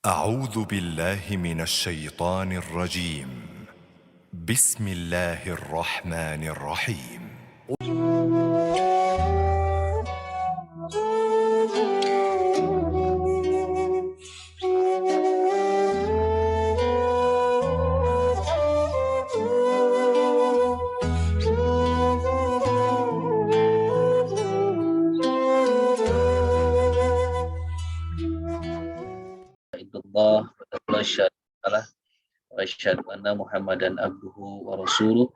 أعوذ بالله من الشيطان الرجيم. بسم الله الرحمن الرحيم. Allah wa asyhadu anna Muhammadan abduhu wa rasuluh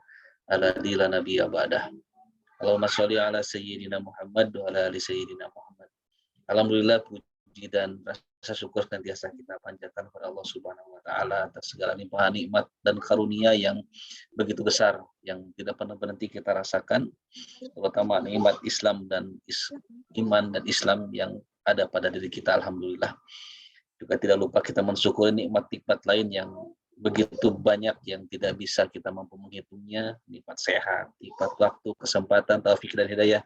alladzi la nabiyya ba'dah. Allahumma sholli ala sayyidina Muhammad wa ala ali sayyidina Muhammad. Alhamdulillah, puji dan rasa syukur senantiasa kita panjatkan kepada Allah Subhanahu wa taala atas segala limpahan nikmat dan karunia yang begitu besar yang tidak pernah berhenti kita rasakan, terutama nikmat Islam dan iman dan Islam yang ada pada diri kita. Alhamdulillah. Juga tidak lupa kita mensyukuri nikmat-nikmat lain yang begitu banyak yang tidak bisa kita mampu menghitungnya, nikmat sehat, nikmat waktu, kesempatan, taufik dan hidayah.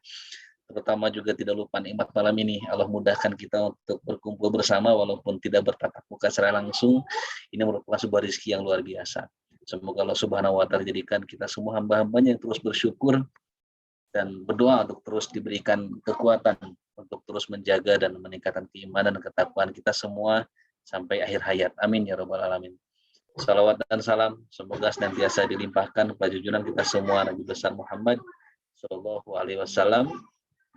Terutama juga tidak lupa nikmat malam ini. Allah mudahkan kita untuk berkumpul bersama walaupun tidak bertatap muka secara langsung. Ini merupakan sebuah rezeki yang luar biasa. Semoga Allah Subhanahu wa taala jadikan kita semua hamba-hambanya yang terus bersyukur dan berdoa untuk terus diberikan kekuatan untuk terus menjaga dan meningkatkan keimanan dan ketakwaan kita semua sampai akhir hayat. Amin ya rabbal alamin. Salawat dan salam semoga senantiasa dilimpahkan kepada junjungan kita semua Nabi besar Muhammad Shallallahu Alaihi Wasallam.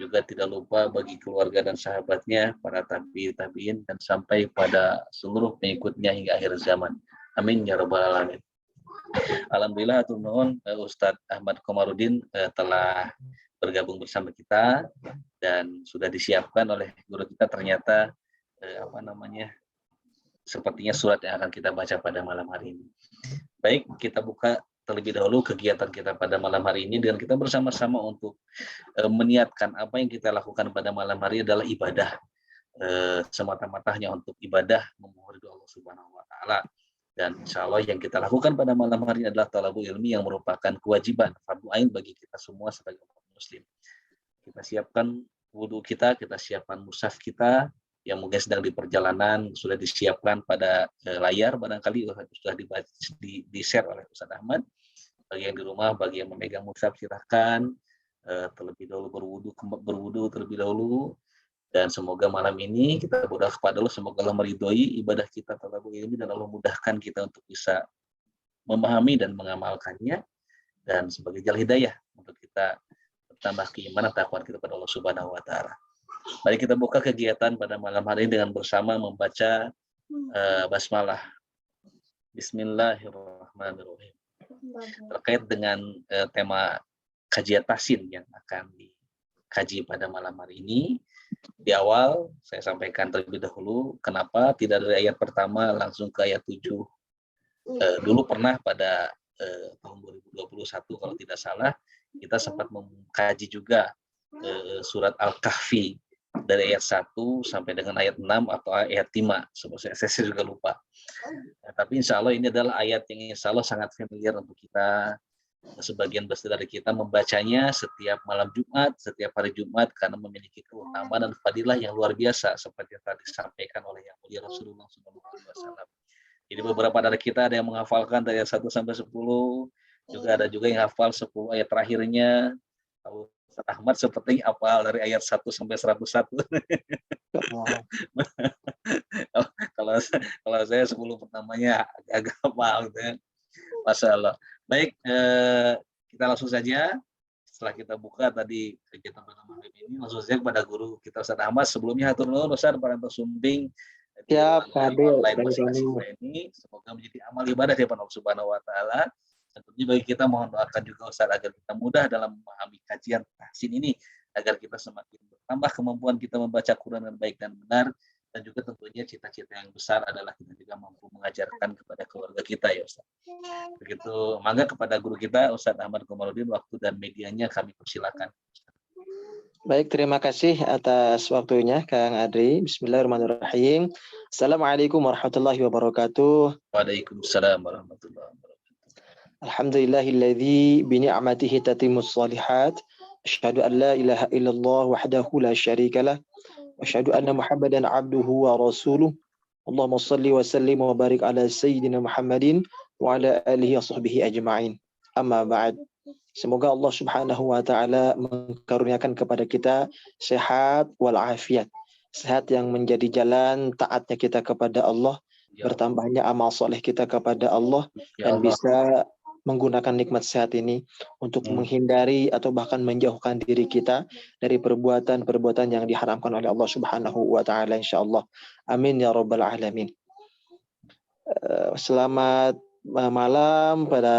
Juga tidak lupa bagi keluarga dan sahabatnya, para tabi'in dan sampai pada seluruh pengikutnya hingga akhir zaman. Amin ya rabbal alamin. Alhamdulillah atur nuhun Ustadz Ahmad Komarudin telah bergabung bersama kita dan sudah disiapkan oleh guru kita ternyata sepertinya surat yang akan kita baca pada malam hari ini. Baik, kita buka terlebih dahulu kegiatan kita pada malam hari ini dengan kita bersama-sama untuk meniatkan apa yang kita lakukan pada malam hari adalah ibadah, semata-mata hanya untuk ibadah memohon ridho Allah Subhanahu wa taala. Dan insya Allah yang kita lakukan pada malam hari ini adalah talabul ilmi yang merupakan kewajiban fardu ain bagi kita semua sebagai umat muslim. Kita siapkan wudhu kita siapkan mushaf kita yang mungkin sedang di perjalanan sudah disiapkan pada layar, barangkali sudah di-share oleh Ustaz Ahmad. Bagi yang di rumah, bagi yang memegang mushaf silahkan terlebih dahulu berwudhu terlebih dahulu. Dan semoga malam ini kita berdoa kepada Allah, semoga Allah meridhoi ibadah kita talabul ilmi dan Allah mudahkan kita untuk bisa memahami dan mengamalkannya dan sebagai jalan hidayah untuk kita bertambah keimanan takwa kita kepada Allah Subhanahu wa taala. Mari kita buka kegiatan pada malam hari ini dengan bersama membaca basmalah. Bismillahirrahmanirrahim. Terkait dengan tema kajian tasin yang akan dikaji pada malam hari ini. Di awal saya sampaikan terlebih dahulu kenapa tidak dari ayat pertama langsung ke ayat 7. Dulu pernah pada tahun 2021 kalau tidak salah kita sempat mengkaji juga surat Al-Kahfi dari ayat 1 sampai dengan ayat 6 atau ayat 5. Saya juga lupa. Tapi insya Allah ini adalah ayat yang insya Allah sangat familiar untuk kita. Sebagian besar dari kita membacanya setiap malam Jumat, setiap hari Jumat karena memiliki keutamaan dan fadilah yang luar biasa seperti yang tadi disampaikan oleh yang mulia Rasulullah SAW. Jadi beberapa dari kita ada yang menghafalkan dari ayat 1 sampai 10, juga ada juga yang hafal 10 ayat terakhirnya. Ustaz Ahmad seperti hafal dari ayat 1 sampai 101. Kalau saya 10 pertamanya agak hafal gitu ya. Masya Allah. Baik, kita langsung saja. Setelah kita buka tadi kegiatan pada malam ini, langsung saja kepada guru kita Ustaz Ahmad. Sebelumnya hatur nuhun Ustaz para sumbing online masing-masing ini. Semoga menjadi amal ibadah dari Allah Subhanahu wa taala. Tentunya bagi kita mohon doakan juga Ustaz agar kita mudah dalam memahami kajian tahsin ini, agar kita semakin bertambah kemampuan kita membaca Quran dengan baik dan benar. Dan juga tentunya cita-cita yang besar adalah kita juga mampu mengajarkan kepada keluarga kita ya Ustaz. Begitu, mangga kepada guru kita Ustaz Ahmad Komarudin, waktu dan medianya kami persilakan. Baik, terima kasih atas waktunya Kang Adri. Bismillahirrahmanirrahim. Assalamualaikum warahmatullahi wabarakatuh. Waalaikumsalam warahmatullahi wabarakatuh. Alhamdulillahilladzi bi ni'matihi tatimmus shalihat. Asyhadu an la ilaha illallah wahdahu la syarika lah. Asyhadu anna Muhammadan abduhu wa rasuluh. Allahumma salli wa sallim wa barik ala Sayyidina Muhammadin wa ala alihi wa sahbihi ajma'in. Amma ba'd. Semoga Allah Subhanahu wa taala mengkaruniakan kepada kita sehat wal afiat. Sehat yang menjadi jalan taatnya kita kepada Allah, Ya Allah. bertambahnya amal soleh kita kepada Allah, Ya dan Allah. bisa menggunakan nikmat sehat ini untuk menghindari atau bahkan menjauhkan diri kita dari perbuatan-perbuatan yang diharamkan oleh Allah Subhanahu wa taala insyaallah. Amin ya rabbal alamin. Selamat malam pada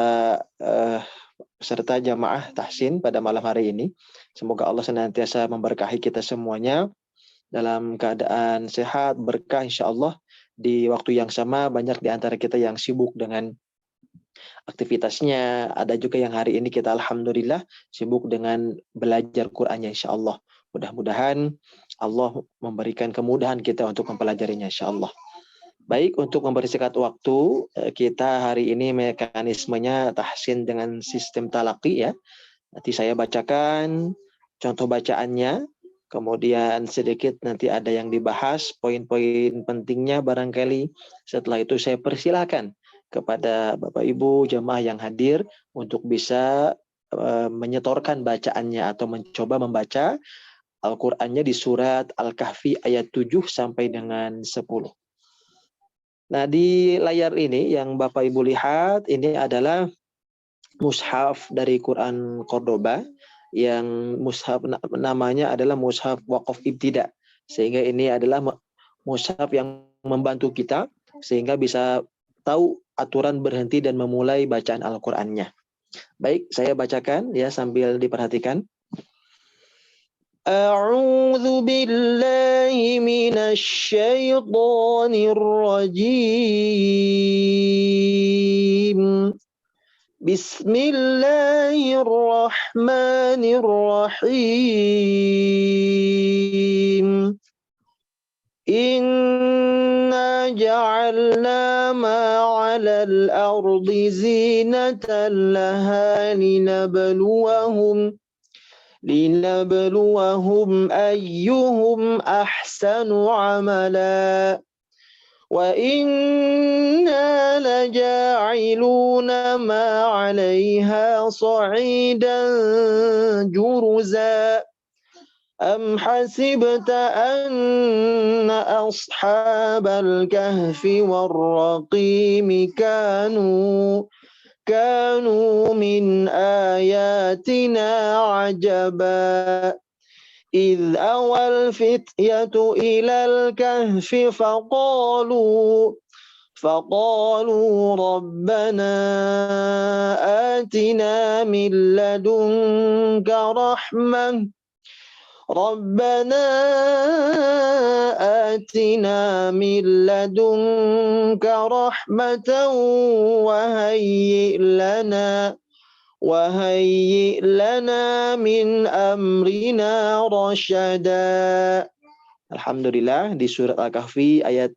peserta jamaah tahsin pada malam hari ini. Semoga Allah senantiasa memberkahi kita semuanya dalam keadaan sehat, berkah insya Allah. Di waktu yang sama banyak di antara kita yang sibuk dengan aktivitasnya. Ada juga yang hari ini kita alhamdulillah sibuk dengan belajar Qur'annya insya Allah. Mudah-mudahan Allah memberikan kemudahan kita untuk mempelajarinya insya Allah. Baik, untuk mempersingkat waktu, kita hari ini mekanismenya tahsin dengan sistem talaqi ya. Nanti saya bacakan contoh bacaannya, kemudian sedikit nanti ada yang dibahas, poin-poin pentingnya barangkali. Setelah itu saya persilakan kepada Bapak Ibu jemaah yang hadir untuk bisa menyetorkan bacaannya atau mencoba membaca Al-Qur'annya di surat Al-Kahfi ayat 7 sampai dengan 10. Nah, di layar ini yang Bapak Ibu lihat ini adalah mushaf dari Quran Cordoba yang mushaf namanya adalah mushaf Waqaf Ibtida. Sehingga ini adalah mushaf yang membantu kita sehingga bisa tahu aturan berhenti dan memulai bacaan Al-Qur'annya. Baik, saya bacakan ya sambil diperhatikan. A'udzu billahi minasy syaithanir rajim. Bismillahirrahmanirrahim. Inna ja'alna ma 'alal ardi zinatan laha linabluwahum ayyuhum ahsanu amala wa inna laja'iluna ma 'alayha sa'idan juruza am hasibta anna ashabal kahfi war-raqim كانوا من آياتنا عجبا إذ أوى الفتية إلى الكهف فقالوا ربنا آتنا من لدنك رحمة وهيئ لنا من أمرنا رشدا. Alhamdulillah di surat Al-Kahfi ayat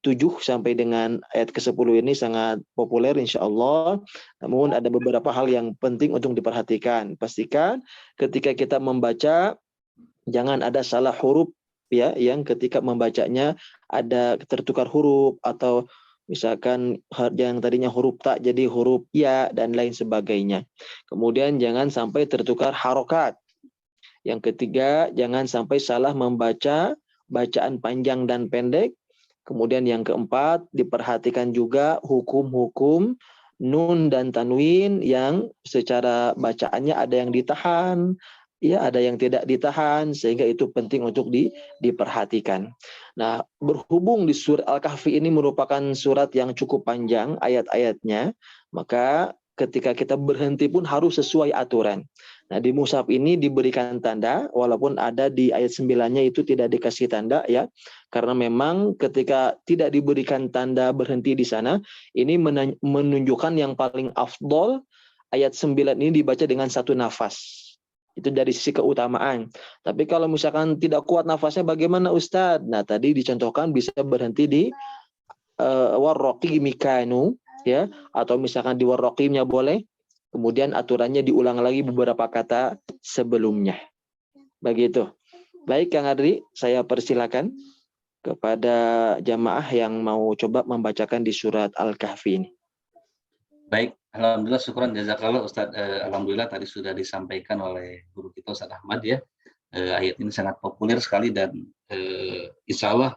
7 sampai dengan ayat ke-10 ini sangat populer insya Allah. Namun ada beberapa hal yang penting untuk diperhatikan. Pastikan ketika kita membaca jangan ada salah huruf ya, yang ketika membacanya ada tertukar huruf atau misalkan yang tadinya huruf ta jadi huruf ya dan lain sebagainya. Kemudian jangan sampai tertukar harokat. Yang ketiga, jangan sampai salah membaca bacaan panjang dan pendek. Kemudian yang keempat, diperhatikan juga hukum-hukum nun dan tanwin yang secara bacaannya ada yang ditahan, ya ada yang tidak ditahan, sehingga itu penting untuk diperhatikan. Nah, berhubung di surat Al-Kahfi ini merupakan surat yang cukup panjang ayat-ayatnya, maka ketika kita berhenti pun harus sesuai aturan. Nah, di mushaf ini diberikan tanda, walaupun ada di ayat 9-nya itu tidak dikasih tanda ya, karena memang ketika tidak diberikan tanda berhenti di sana, ini menunjukkan yang paling afdol ayat 9 ini dibaca dengan satu nafas. Itu dari sisi keutamaan. Tapi kalau misalkan tidak kuat nafasnya bagaimana Ustadz? Nah, tadi dicontohkan bisa berhenti di warraqimi kanu ya, atau misalkan di warraqimnya boleh. Kemudian aturannya diulang lagi beberapa kata sebelumnya. Begitu. Baik Kang Adri, saya persilakan. kepada jamaah yang mau coba membacakan di surat Al-Kahfi ini. Baik, alhamdulillah, syukran jazakallah Ustaz. Alhamdulillah tadi sudah disampaikan oleh guru kita Ustaz Ahmad ya. Ayat ini sangat populer sekali dan insya Allah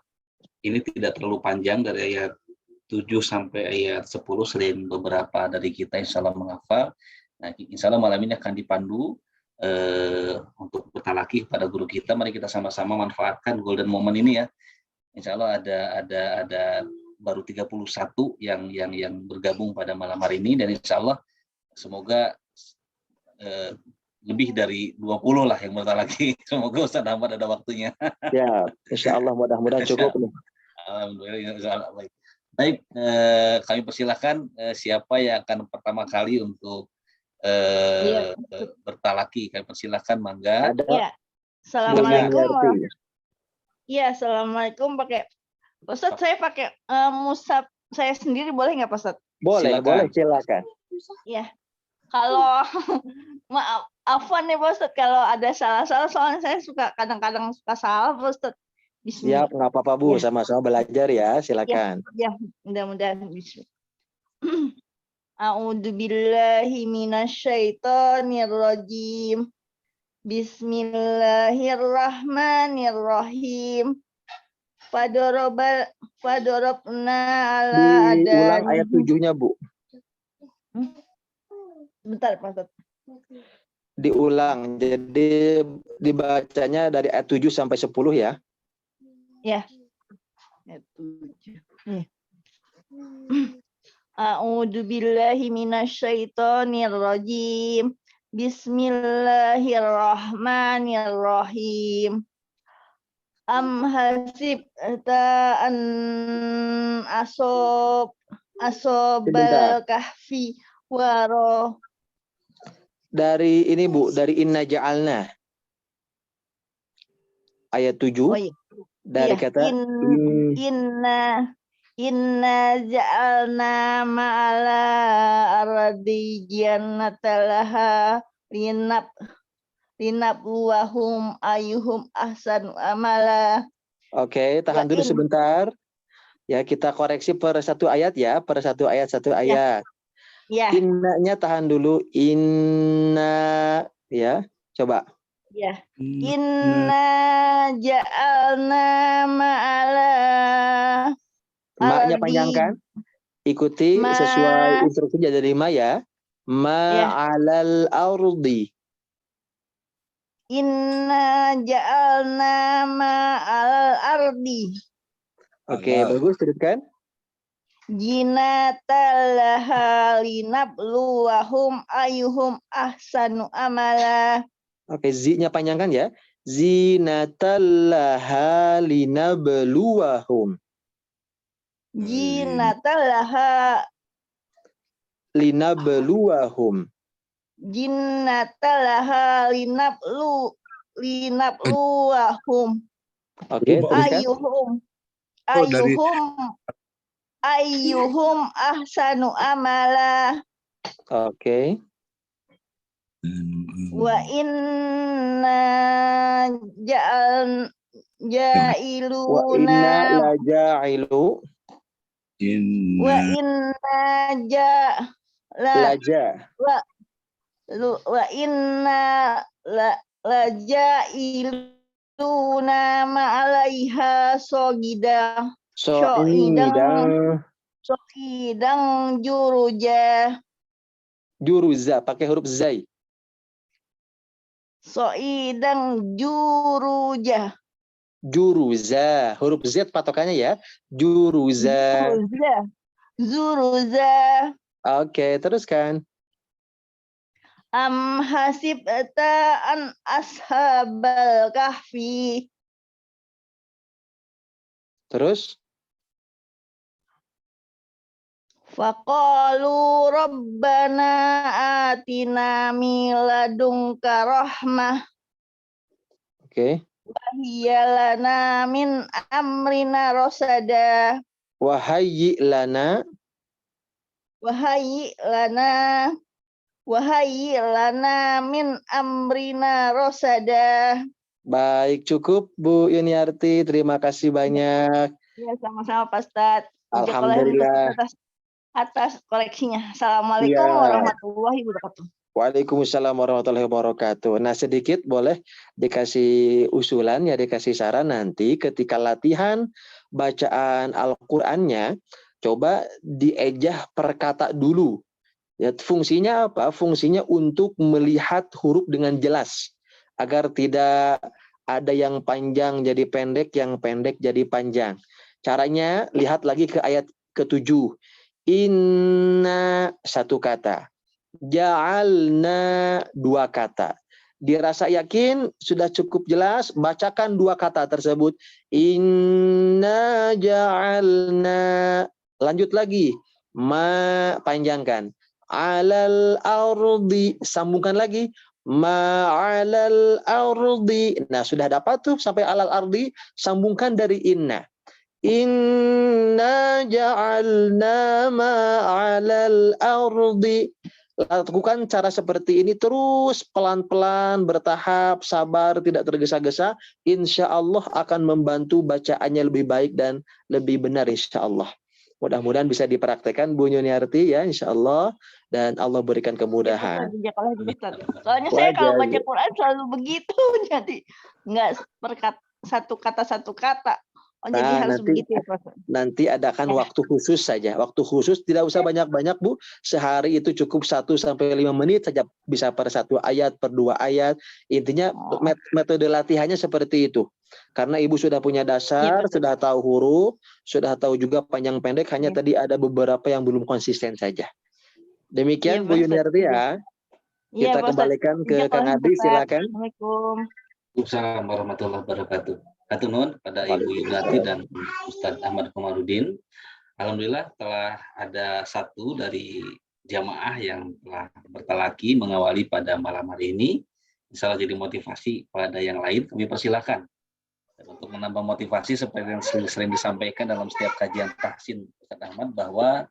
ini tidak terlalu panjang dari ayat 7 sampai ayat 10 selain beberapa dari kita insya Allah menghafal. Nah, insya Allah malam ini akan dipandu untuk bertalaki pada guru kita. Mari kita sama-sama manfaatkan golden moment ini ya. Insya Allah ada baru 31 yang bergabung pada malam hari ini dan insya Allah semoga lebih dari 20 lah yang bertalaki. Semoga Ustaz Ahmad ada waktunya. Ya, insya Allah mudah-mudahan cukup. Alhamdulillah. Baik, kami persilahkan siapa yang akan pertama kali untuk bertalaki. Kami persilahkan, mangga. Ada. Assalamualaikum. Iya, assalamualaikum. Pakai Ustaz, saya pakai mushaf saya sendiri boleh nggak Pak Ustaz? Boleh, silakan. Iya. Kalau maaf, afwan nih Pak Ustaz kalau ada salah-salah, soalnya saya suka kadang-kadang suka salah Pak Ustaz. Siap, nggak apa-apa Bu, sama-sama belajar ya, silakan. Ya, mudah-mudahan. A'udzubillahi minasyaitonirrajim. Bismillahirrahmanirrahim. Fadorobna ala ada. Diulang ayat 7-nya Bu. Bentar Pak Ustaz. Diulang, jadi dibacanya dari ayat 7 sampai 10 ya. Ya. Ayat 7. A'udzubillahi minasyaitonirrajim. Bismillahirrahmanirrahim. Am hasibta an asobal kahfi waro. Dari ini Bu, dari inna ja'alna. Ayat 7. Oh, iya. Dari kata inna ja'alna ma'ala ardi jannatalaha linabluwahum ayyuhum ahsanu amala. Oke, tahan dulu sebentar. Ya, kita koreksi per satu ayat ya, per satu ayat ayat. Ya. Innanya tahan dulu. Inna, ya, coba. Ya. Inna ja'alna ma'ala. Ma-nya panjangkan. Ikuti sesuai instruksi dari ma ya. Ma'alal ardi. Inna ja'alna ma'alal ardi. Oke, bagus, teruskan. Jinatalaha linabluwahum ayyuhum ahsanu amala. Oke, zi-nya panjangkan ya. Zinatallaha linabluwahum. Jinatalaha linabluwahum. Jinatalaha linabluwahum. Oke, teruskan. Ayyuhum ahsanu amala. Oke. Wa inna ja'iluna la ja'ilu. Wa inna wa inna la ja'iluna ma'alaiha sogida. Soidang juruza pakai huruf zai. Soidang juruza huruf z patokannya ya. Juruza. Oke, teruskan. Am hasibta an ashabal kahfi. Terus? Faqalu rabbana atina min ladunka rahmah. Oke. Wa hiya lana min amrina rasada. Wahayyi lana min amrina rasada. Baik, cukup Bu Yuniarti. Terima kasih banyak. Ya, sama-sama Pak Ustadz. Alhamdulillah. Atas koreksinya. Assalamualaikum Iya. warahmatullahi wabarakatuh. Waalaikumsalam warahmatullahi wabarakatuh. Nah, sedikit boleh dikasih usulan ya, dikasih saran nanti ketika latihan bacaan Al-Qur'annya, coba diejah per kata dulu. Ya, fungsinya apa? Fungsinya untuk melihat huruf dengan jelas agar tidak ada yang panjang jadi pendek, yang pendek jadi panjang. Caranya lihat lagi ke ayat ke-7. Inna satu kata. Ja'alna dua kata. Dirasa yakin sudah cukup jelas, bacakan dua kata tersebut. Inna ja'alna. Lanjut lagi. Ma panjangkan. Alal ardi, sambungkan lagi. Ma alal ardi. Nah, sudah dapat tuh sampai alal ardi, sambungkan dari inna. Inna ja'alna ma alal ardi. Lakukan cara seperti ini terus pelan-pelan, bertahap, sabar, tidak tergesa-gesa. Insya Allah akan membantu bacaannya lebih baik dan lebih benar insya Allah. Mudah-mudahan bisa dipraktekkan Bu Yuniarti ya insya Allah. Dan Allah berikan kemudahan. Soalnya saya kalau baca Quran selalu begitu. Jadi nggak satu kata. Oh, nah, jadi harus begitu ya, Pak. Nanti adakan waktu khusus saja. Waktu khusus tidak usah banyak-banyak, Bu. Sehari itu cukup 1 sampai 5 menit saja, bisa per 1 ayat, per 2 ayat. Intinya metode latihannya seperti itu. Karena Ibu sudah punya dasar, sudah tahu huruf, sudah tahu juga panjang pendek, hanya tadi ada beberapa yang belum konsisten saja. Demikian Bu Yuniarti ya. Kita kembalikan ke Kang Adi, silakan. Assalamualaikum. Waalaikumsalam warahmatullahi wabarakatuh. Hatunun pada Ibu Yuniarti dan Ustadz Ahmad Komarudin. Alhamdulillah telah ada satu dari jamaah yang telah bertalaki mengawali pada malam hari ini. Insya Allah jadi motivasi pada yang lain. Kami persilakan. Dan untuk menambah motivasi seperti yang sering disampaikan dalam setiap kajian tahsin Ustadz Ahmad bahwa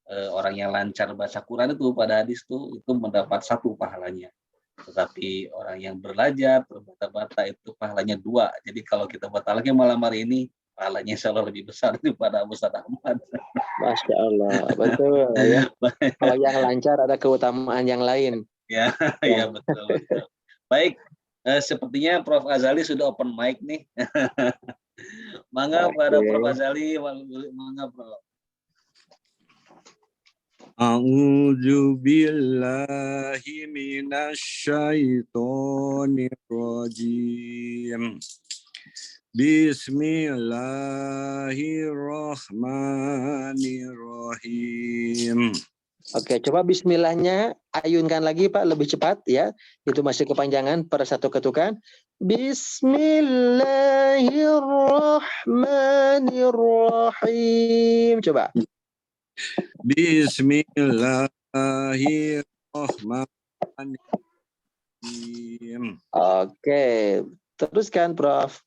orang yang lancar baca Quran itu pada hadis itu mendapat 1 pahalanya. Tetapi orang yang belajar berbata-bata itu pahalanya 2. Jadi kalau kita batal lagi malam hari ini, pahalanya insya Allah lebih besar daripada Ustadz Ahmad. Masya Allah, betul ya. Kalau yang lancar ada keutamaan yang lain. Ya, ya betul. Baik, sepertinya Prof. Ghazali sudah open mic nih. Mangga pada Prof. Ghazali, mangga Prof. A'udzu billahi minasyaitonir rajim. Bismillahirrahmanirrahim. Oke, coba bismillahnya ayunkan lagi Pak, lebih cepat ya. Itu masih kepanjangan per 1 ketukan. Bismillahirrahmanirrahim. Coba. Bismillahirrahmanirrahim. Oke, teruskan Prof.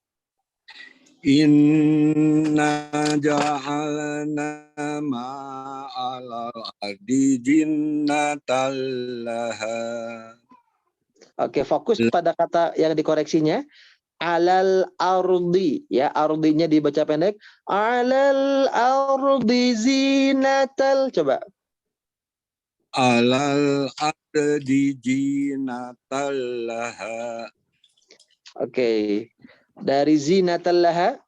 Inna ja'alna ma'alal ardi jinnatan laha. Oke, fokus pada kata yang dikoreksinya. Alal ardi, ya, ardinya dibaca pendek. Alal ardi zinatal, coba. Alal ardi zinatal laha. Oke, dari zinatal laha.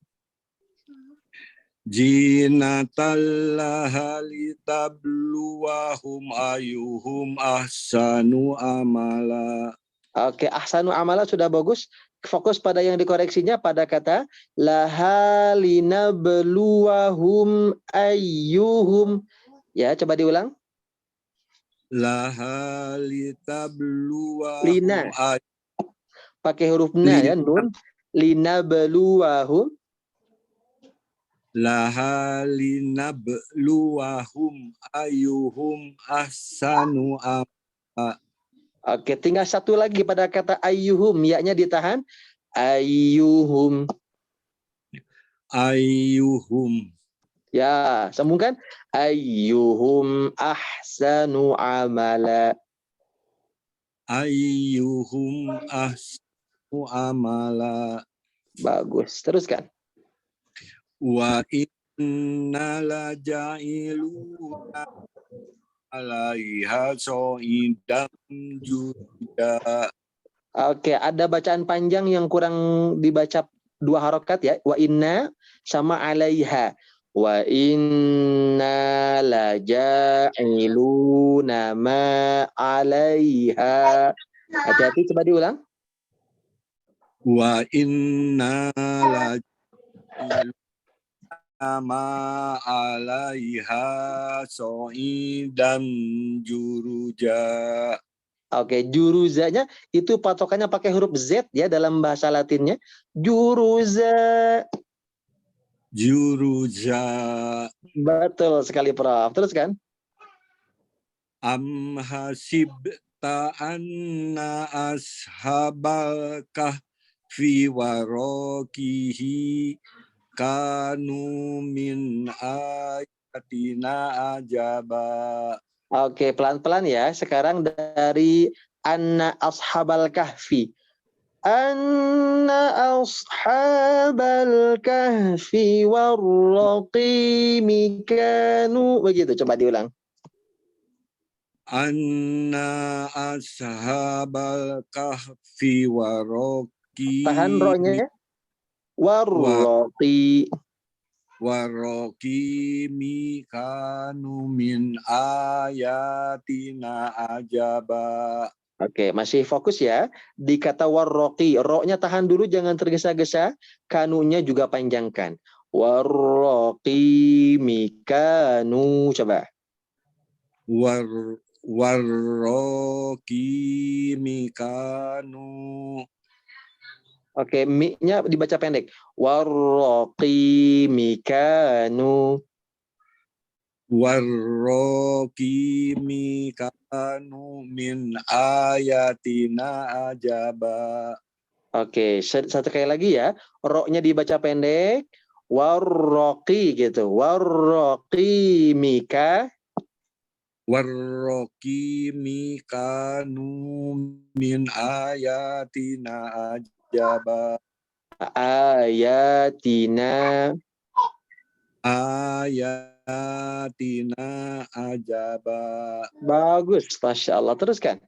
Zinatal laha litabluwahum ayyuhum ahsanu amala. Oke, ahsanu amala sudah bagus. Fokus pada yang dikoreksinya pada kata laha linabluwahum ayyuhum. Ya, coba diulang. Laha litabluwahum. Lina. Pakai huruf na ya, nun. Linabluwahum. Laha linabluwahum ayyuhum ahsanu amala. Oke, tinggal satu lagi pada kata ayyuhum, ya-nya ditahan. Ayyuhum. Ayyuhum. Ya, sambungkan. Ayyuhum ahsanu amala. Ayyuhum ahsanu amala. Bagus. Teruskan. Wa inna la ja'iluna alaiha so'idam juga. Oke, ada bacaan panjang yang kurang dibaca 2 harokat ya. Wa inna sama alaiha. Wa inna la ja'iluna ma alaiha. Hati-hati, coba diulang. Wa inna la ma alaiha so'idam juruja. Oke, juruzanya itu patokannya pakai huruf Z ya dalam bahasa Latinnya. Juruza. Juruja. Betul sekali, Prof. Terus kan? Am hasibta anna ashabal kahfi warokihi kanu min ayatina ajaba. Oke, pelan-pelan ya. Sekarang dari anna ashabal kahfi. Anna ashabal kahfi warraqimi kanu. Begitu, coba diulang. Anna ashabal kahfi Tahan rohnya ya. Warraqi. Warokimi kanu min ayatina ajaba. Oke, masih fokus ya. Di kata warroqi, ro-nya tahan dulu, jangan tergesa-gesa. Kanunya juga panjangkan. Warroqi mikanu. Coba. Warokimi kanu. Oke, mi-nya dibaca pendek. Warroqi mikanu. Warokimi kanu min ayatina ajaba. Oke, satu kali lagi ya. Ro-nya dibaca pendek. Warroqi gitu. Warroqi mika. Warokimi kanu min ayatina ajaba. Ayatina. Ayatina ajaba. Bagus, Masya Allah. Teruskan.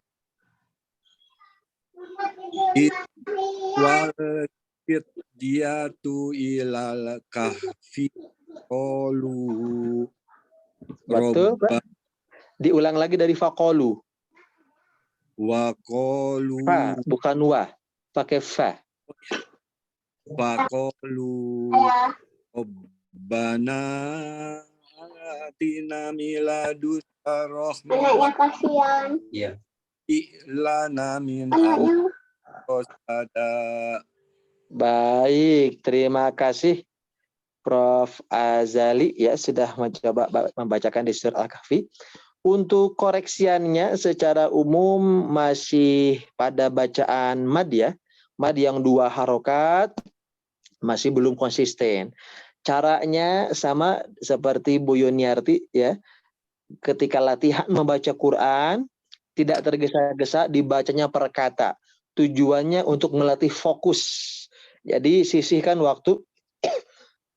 Wal fidyatu ilal kahfi qalu Betul, Pak. Diulang lagi dari faqalu. wa qalu Fa, bukan wa. Pakai fa. faqalu Rabbana atina miladunka rahmah kasihan. Iya. lana min amrina. Baik, terima kasih Prof. Azali ya sudah mencoba membacakan di surat Al-Kahfi. Untuk koreksiannya secara umum masih pada bacaan mad ya. Mad yang 2 harokat masih belum konsisten. Caranya sama seperti Bu Yuniarti ya. Ketika latihan membaca Quran, tidak tergesa-gesa, dibacanya per kata. Tujuannya untuk melatih fokus. Jadi sisihkan waktu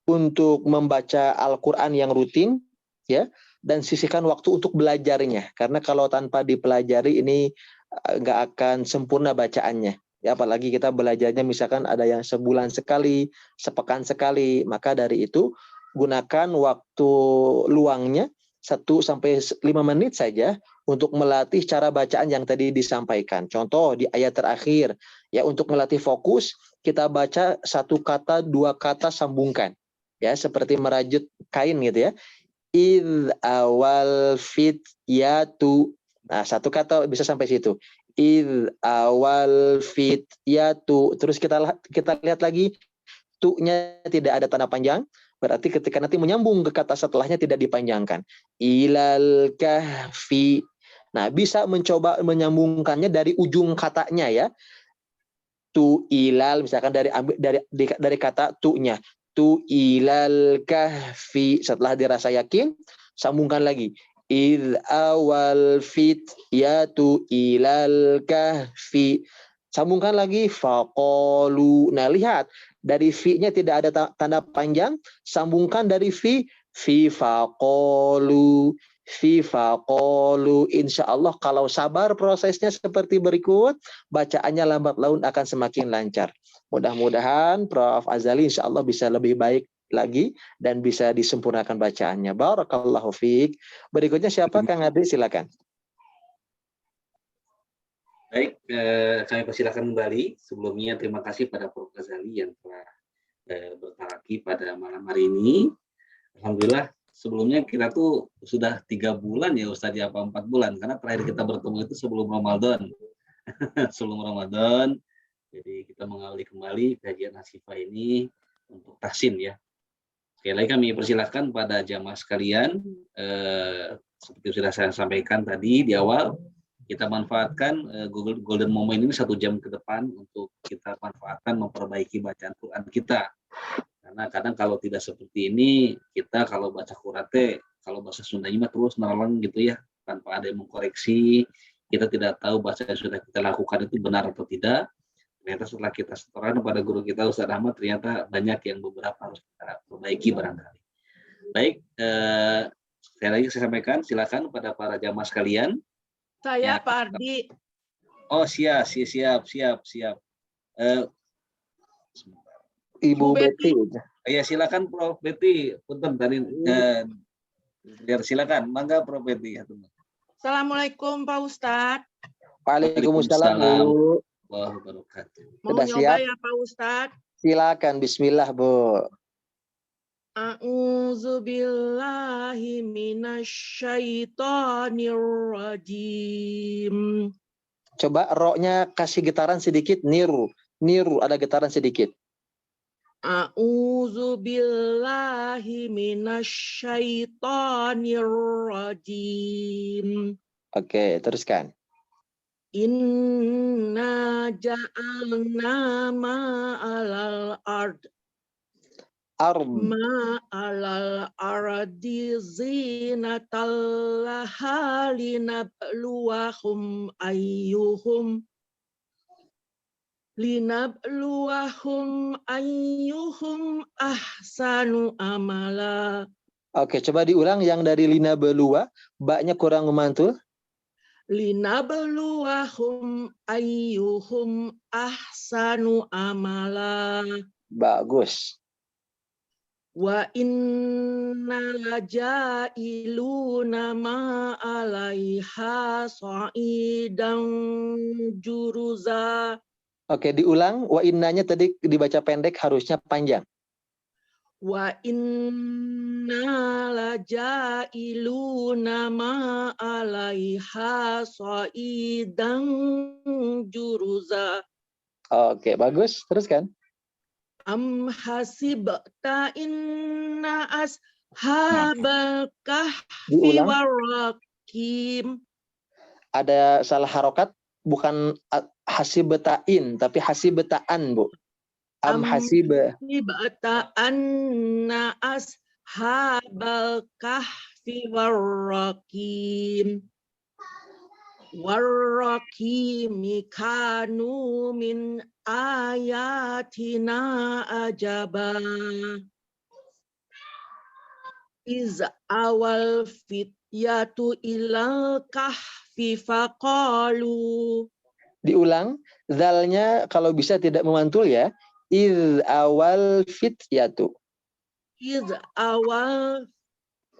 untuk membaca Al-Quran yang rutin, ya, dan sisihkan waktu untuk belajarnya. Karena kalau tanpa dipelajari ini nggak akan sempurna bacaannya. Ya, apalagi kita belajarnya misalkan ada yang sebulan sekali, sepekan sekali. Maka dari itu gunakan waktu luangnya 1-5 menit saja untuk melatih cara bacaan yang tadi disampaikan. Contoh di ayat terakhir, ya, untuk melatih fokus kita baca 1 kata 2 kata sambungkan, ya, seperti merajut kain gitu ya. Id awal fit yatu. Nah, 1 kata bisa sampai situ. Id awal fit yatu. Terus kita lihat lagi tu-nya tidak ada tanda panjang. Berarti ketika nanti menyambung ke kata setelahnya tidak dipanjangkan. Ilal kahfi. Nah, bisa mencoba menyambungkannya dari ujung katanya ya. Tu ilal, misalkan dari kata tu-nya. Tu ilal kahfi. Setelah dirasa yakin, sambungkan lagi. Id awal fit yatu ilal kahfi. Sambungkan lagi faqalu. Nah, lihat dari fi-nya tidak ada tanda panjang, sambungkan dari fi faqalu. Fi faqalu. Insyaallah kalau sabar prosesnya seperti berikut, bacaannya lambat laun akan semakin lancar. Mudah-mudahan Prof. Azali insyaallah bisa lebih baik lagi dan bisa disempurnakan bacaannya. Barakallahu fiik. Berikutnya siapa? Kang Adri, silakan. Baik, kami persilakan kembali. Sebelumnya terima kasih pada Prof. Ghazali yang telah bertaaki pada malam hari ini. Alhamdulillah, sebelumnya kita tuh sudah 3 bulan ya Ustaz, ya, apa 4 bulan, karena terakhir kita bertemu itu sebelum Ramadan. Sebelum Ramadan, jadi kita mengawali kembali kajian Hasifah ini untuk tahsin ya. Sekali lagi kami persilahkan pada jamaah sekalian, seperti sudah saya sampaikan tadi di awal, kita manfaatkan golden moment ini 1 jam ke depan untuk kita manfaatkan memperbaiki bacaan Quran kita. Karena kadang kalau tidak seperti ini, kita kalau baca Quran kalau bahasa Sundanya mah terus naleng gitu ya, tanpa ada yang mengkoreksi, kita tidak tahu bahasa yang sudah kita lakukan itu benar atau tidak. Ternyata setelah kita setoran pada guru kita Ustaz Ahmad, ternyata banyak yang beberapa harus kita perbaiki barangkali. Baik, sekali lagi saya sampaikan, silakan pada para jamaah sekalian. Saya Ya. Pak Ardi. Oh siap. Ibu Betty. Ya silakan Prof. Betty. Punten tadi. Silakan, mangga Prof. Betty. Assalamualaikum Pak Ustadz. Waalaikumsalam, Bu. Allahu wabarakatuh. Mau Sudah nyoba siap? ya Pak Ustadz? Silakan, bismillah, Bu. A'udzubillahi minasyaitonirrajim. Coba ro-nya kasih getaran sedikit, niru ada getaran sedikit. A'udzubillahi minasyaitonirrajim. Oke, teruskan. Inna ja'alna ma'alal ard. Ma'alal ardi zinatal laha linabluwahum ayyuhum ahsanu amala. Oke, coba diulang yang dari lina belua, baknya kurang memantul. Linabluwahum ayyuhum ahsanu amala. Bagus. Wa inna lajailuna ma'alaiha sa'idan juruza. Oke, diulang. Wa innanya tadi dibaca pendek, harusnya panjang. Wa inna lajailuna ma'alaiha sa'idan juruza. Oke, bagus. Teruskan. Am hasibta inna ashabal kahfi warraqim. Ada salah harokat, bukan hasibtain, tapi hasibetaan, Bu. Am hasibta anna ashabal kahfi warraqim. Warraqimi kanu min ayatina ajaba. Iz awal fityatu ilal kahfi faqalu. Diulang, zalnya kalau bisa tidak memantul ya. Iz awal fityatu. Iz awal.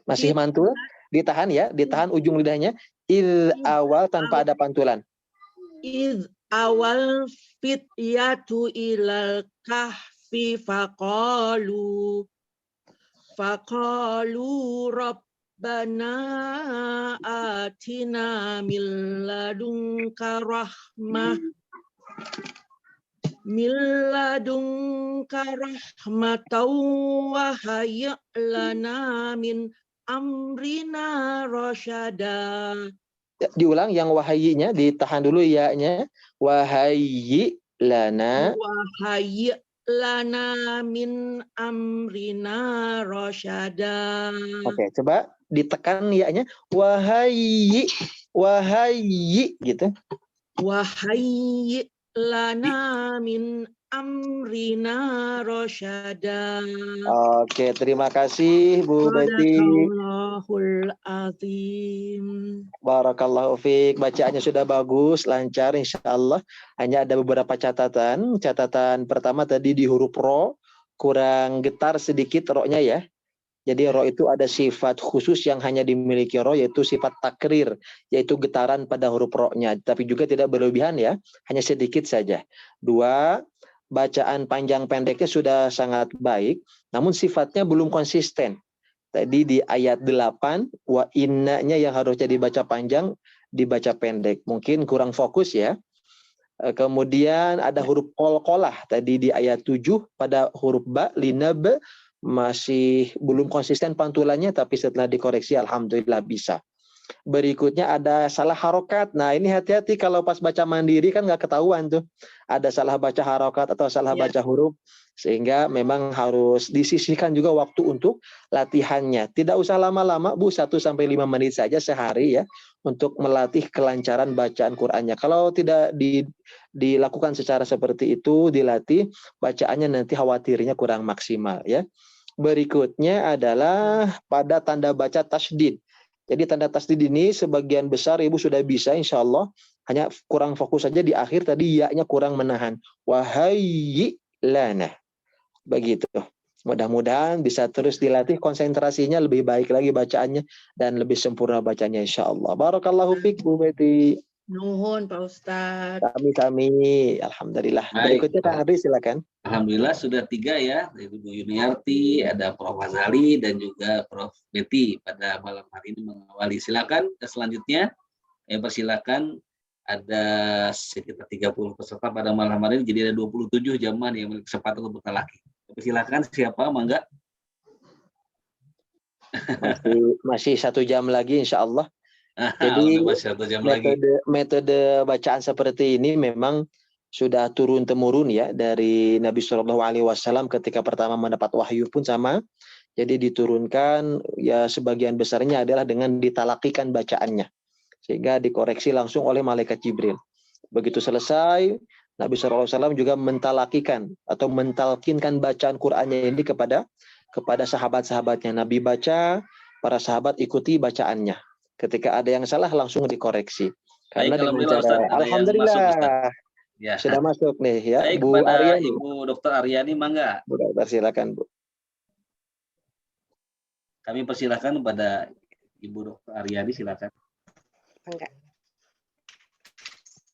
Masih mantul? Ditahan ya, ditahan ujung lidahnya. Iz awal tanpa ada pantulan. Iz awal fityatu ilal kahfi faqalu rabbana atina min ladunka rahmah wa hayyi' lana min amrina rasyada. Diulang yang wahayyinya, ditahan dulu ya-nya. Wahayyi' lana. Wahayyi' lana min amrina rasyada. Oke, coba ditekan ya-nya. Wahayyi' gitu. Wahayyi' lana min amrina rasyada. Oke, terima kasih Bu Betty. Sadaqallahul azim. Barakallahu fiik. Bacaannya sudah bagus, lancar insya Allah. Hanya ada beberapa catatan. Catatan pertama tadi di huruf ro kurang getar sedikit ro-nya ya. Jadi ro itu ada sifat khusus yang hanya dimiliki ro, yaitu sifat takrir, yaitu getaran pada huruf ro-nya. Tapi juga tidak berlebihan ya, hanya sedikit saja. Dua, bacaan panjang pendeknya sudah sangat baik, namun sifatnya belum konsisten. Tadi di ayat 8, wa inna-nya yang harusnya dibaca panjang, dibaca pendek. Mungkin kurang fokus ya. Kemudian ada huruf qalqalah tadi di ayat 7 pada huruf ba, linab, masih belum konsisten pantulannya, tapi setelah dikoreksi alhamdulillah bisa. Berikutnya ada salah harokat. Nah ini hati-hati kalau pas baca mandiri kan nggak ketahuan tuh. Ada salah baca harokat atau salah Ya. baca huruf. Sehingga memang harus disisihkan juga waktu untuk latihannya. Tidak usah lama-lama Bu, 1-5 menit saja sehari ya. Untuk melatih kelancaran bacaan Qur'annya. Kalau tidak dilakukan secara seperti itu, dilatih, bacaannya nanti khawatirnya kurang maksimal ya. Berikutnya adalah pada tanda baca tasydid. Jadi tanda tasydid ini sebagian besar Ibu sudah bisa insya Allah. Hanya kurang fokus saja di akhir tadi ya-nya kurang menahan. Wahai lana. Begitu. Mudah-mudahan bisa terus dilatih konsentrasinya lebih baik lagi bacaannya dan lebih sempurna bacanya insya Allah. Barakallahu fiik Bu Betty. Nuhun Pak Ustadz. Kami. Alhamdulillah. Baik. Berikutnya Kang Andri silakan. Alhamdulillah sudah 3 ya, Ibu Yuniarti, ada Prof. Azali, dan juga Prof. Betty pada malam hari ini mengawali. Silakan ke selanjutnya. Persilakan, ada sekitar 30 peserta pada malam hari ini, jadi ada 27 jamaah yang memiliki kesempatan untuk bertalaki. Silakan siapa, mangga. Masih 1 jam lagi insya Allah. Jadi masih 1 jam lagi. metode bacaan seperti ini memang sudah turun temurun ya dari Nabi Shallallahu Alaihi Wasallam ketika pertama mendapat wahyu pun sama. Jadi diturunkan ya sebagian besarnya adalah dengan ditalakikan bacaannya sehingga dikoreksi langsung oleh malaikat Jibril. Begitu selesai Nabi Shallallahu Alaihi Wasallam juga mentalakikan atau mentalkinkan bacaan Qur'annya ini kepada sahabat-sahabatnya. Nabi baca, para sahabat ikuti bacaannya. Ketika ada yang salah langsung dikoreksi. Karena Baik, dengan cara Ustaz, alhamdulillah masuk, ya. sudah masuk nih ya. Baik, Bu Aryani. Ibu Dr. Aryani, mangga. Bu Dokter silakan Bu. Kami persilakan kepada Ibu Dr. Aryani, silakan. Enggak.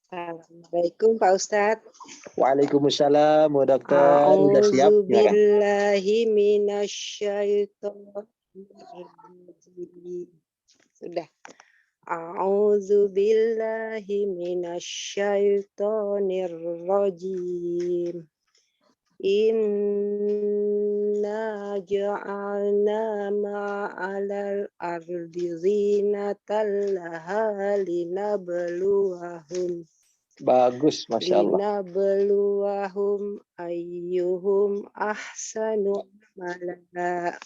Assalamualaikum Pak Ustadz. Waalaikumsalam Bu Dokter. Sudah siap? Silakan. A'udzubillahi minasyaitonirrajim. Sudah. A'udzubillahi minasyaitonirrajim. Inna ja'alna ma'alal ardi zinatan laha linabluwahum. Bagus, Masya Allah. Linabluwahum ayyuhum ahsanu amala.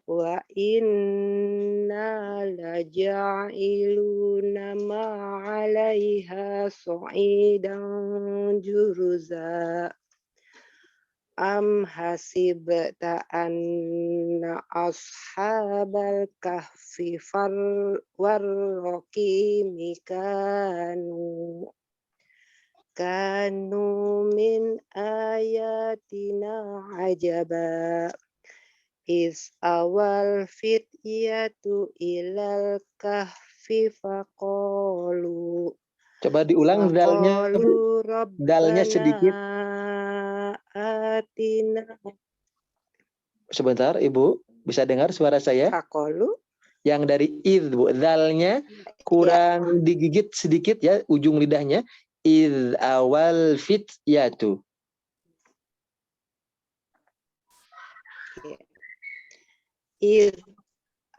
Wa inna laja'iluna ma'alaiha su'idan juruza. Am hasibta anna ashabal kahfi warraqimi kanu min ayatina ajaba. Is awal fityatu ilal kahfi faqalu. Coba diulang dalnya sedikit. Atina. Sebentar Ibu, bisa dengar suara saya? Faqalu. Yang dari id Bu, dalnya kurang digigit sedikit ya ujung lidahnya. Id awal fityatu. Id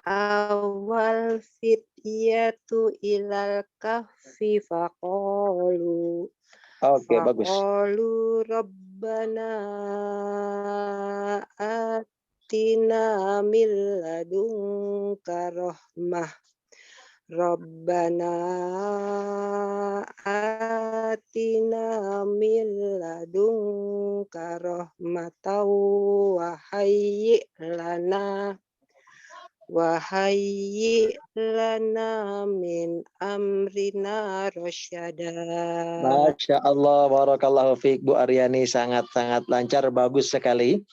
awal fityatu ilal kahfi faqalu. Oke, bagus. Faqalu rabbana atina min ladunka rahmah Rabbana atina min ladunka rahmatan wa hayyi lana min amrina rasyada. Masya Allah, barakallahu fiik Bu Aryani, sangat-sangat lancar, bagus sekali.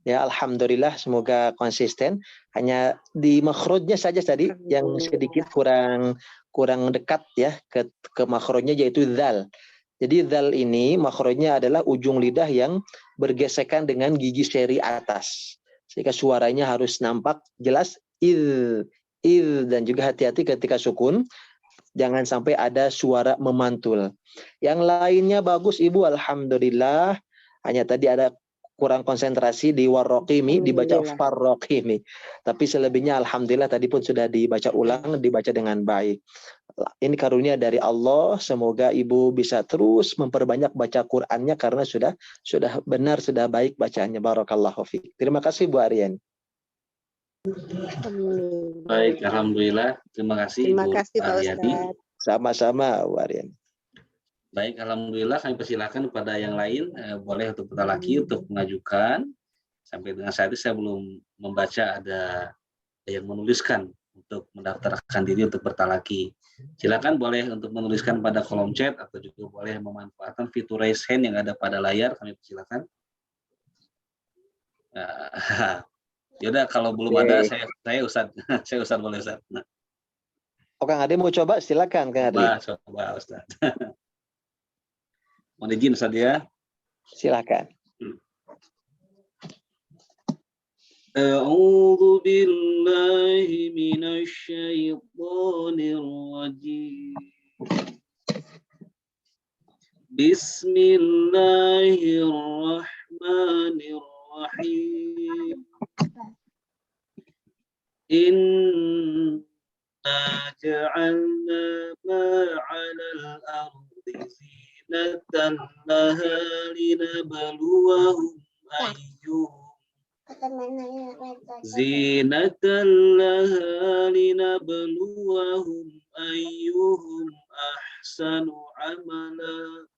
Ya, alhamdulillah, semoga konsisten. Hanya di makhrajnya saja tadi yang sedikit kurang dekat ya ke makhrajnya, yaitu dzal. Jadi dzal ini makhrajnya adalah ujung lidah yang bergesekan dengan gigi seri atas. Sehingga suaranya harus nampak jelas il, dan juga hati-hati ketika sukun. Jangan sampai ada suara memantul. Yang lainnya bagus Ibu, alhamdulillah. Hanya tadi ada kurang konsentrasi di warroqimi, dibaca farroqimi. Tapi selebihnya alhamdulillah tadi pun sudah dibaca ulang, dibaca dengan baik. Ini karunia dari Allah. Semoga Ibu bisa terus memperbanyak baca Qur'annya karena sudah benar, sudah baik bacaannya. Barakallahu fiik. Terima kasih Bu Aryani. Baik, alhamdulillah. Terima kasih Terima Bu kasih Pak Aryani. Ustadz. Sama-sama Bu Aryani. Baik, alhamdulillah, kami persilakan kepada yang lain, boleh untuk bertalaki untuk mengajukan. Sampai dengan saat ini saya belum membaca ada yang menuliskan untuk mendaftarkan diri untuk bertalaki. Silakan boleh untuk menuliskan pada kolom chat atau juga boleh memanfaatkan fitur raise hand yang ada pada layar. Kami persilakan. Yaudah, kalau belum ada, saya Ustadz. Saya Ustadz, boleh Ustadz. Nah. Oh, Kang Ade mau coba? Silakan Kang Ade. Coba Ustadz. Mohon izin Ustadz ya. Silakan. A'udzu billahi minasy syaithanir rajim. Bismillahirrahmanirrahim. Inna ja'alna ma'alal ardi zinatan laha linabluwahum ayyuhum ahsanu amala.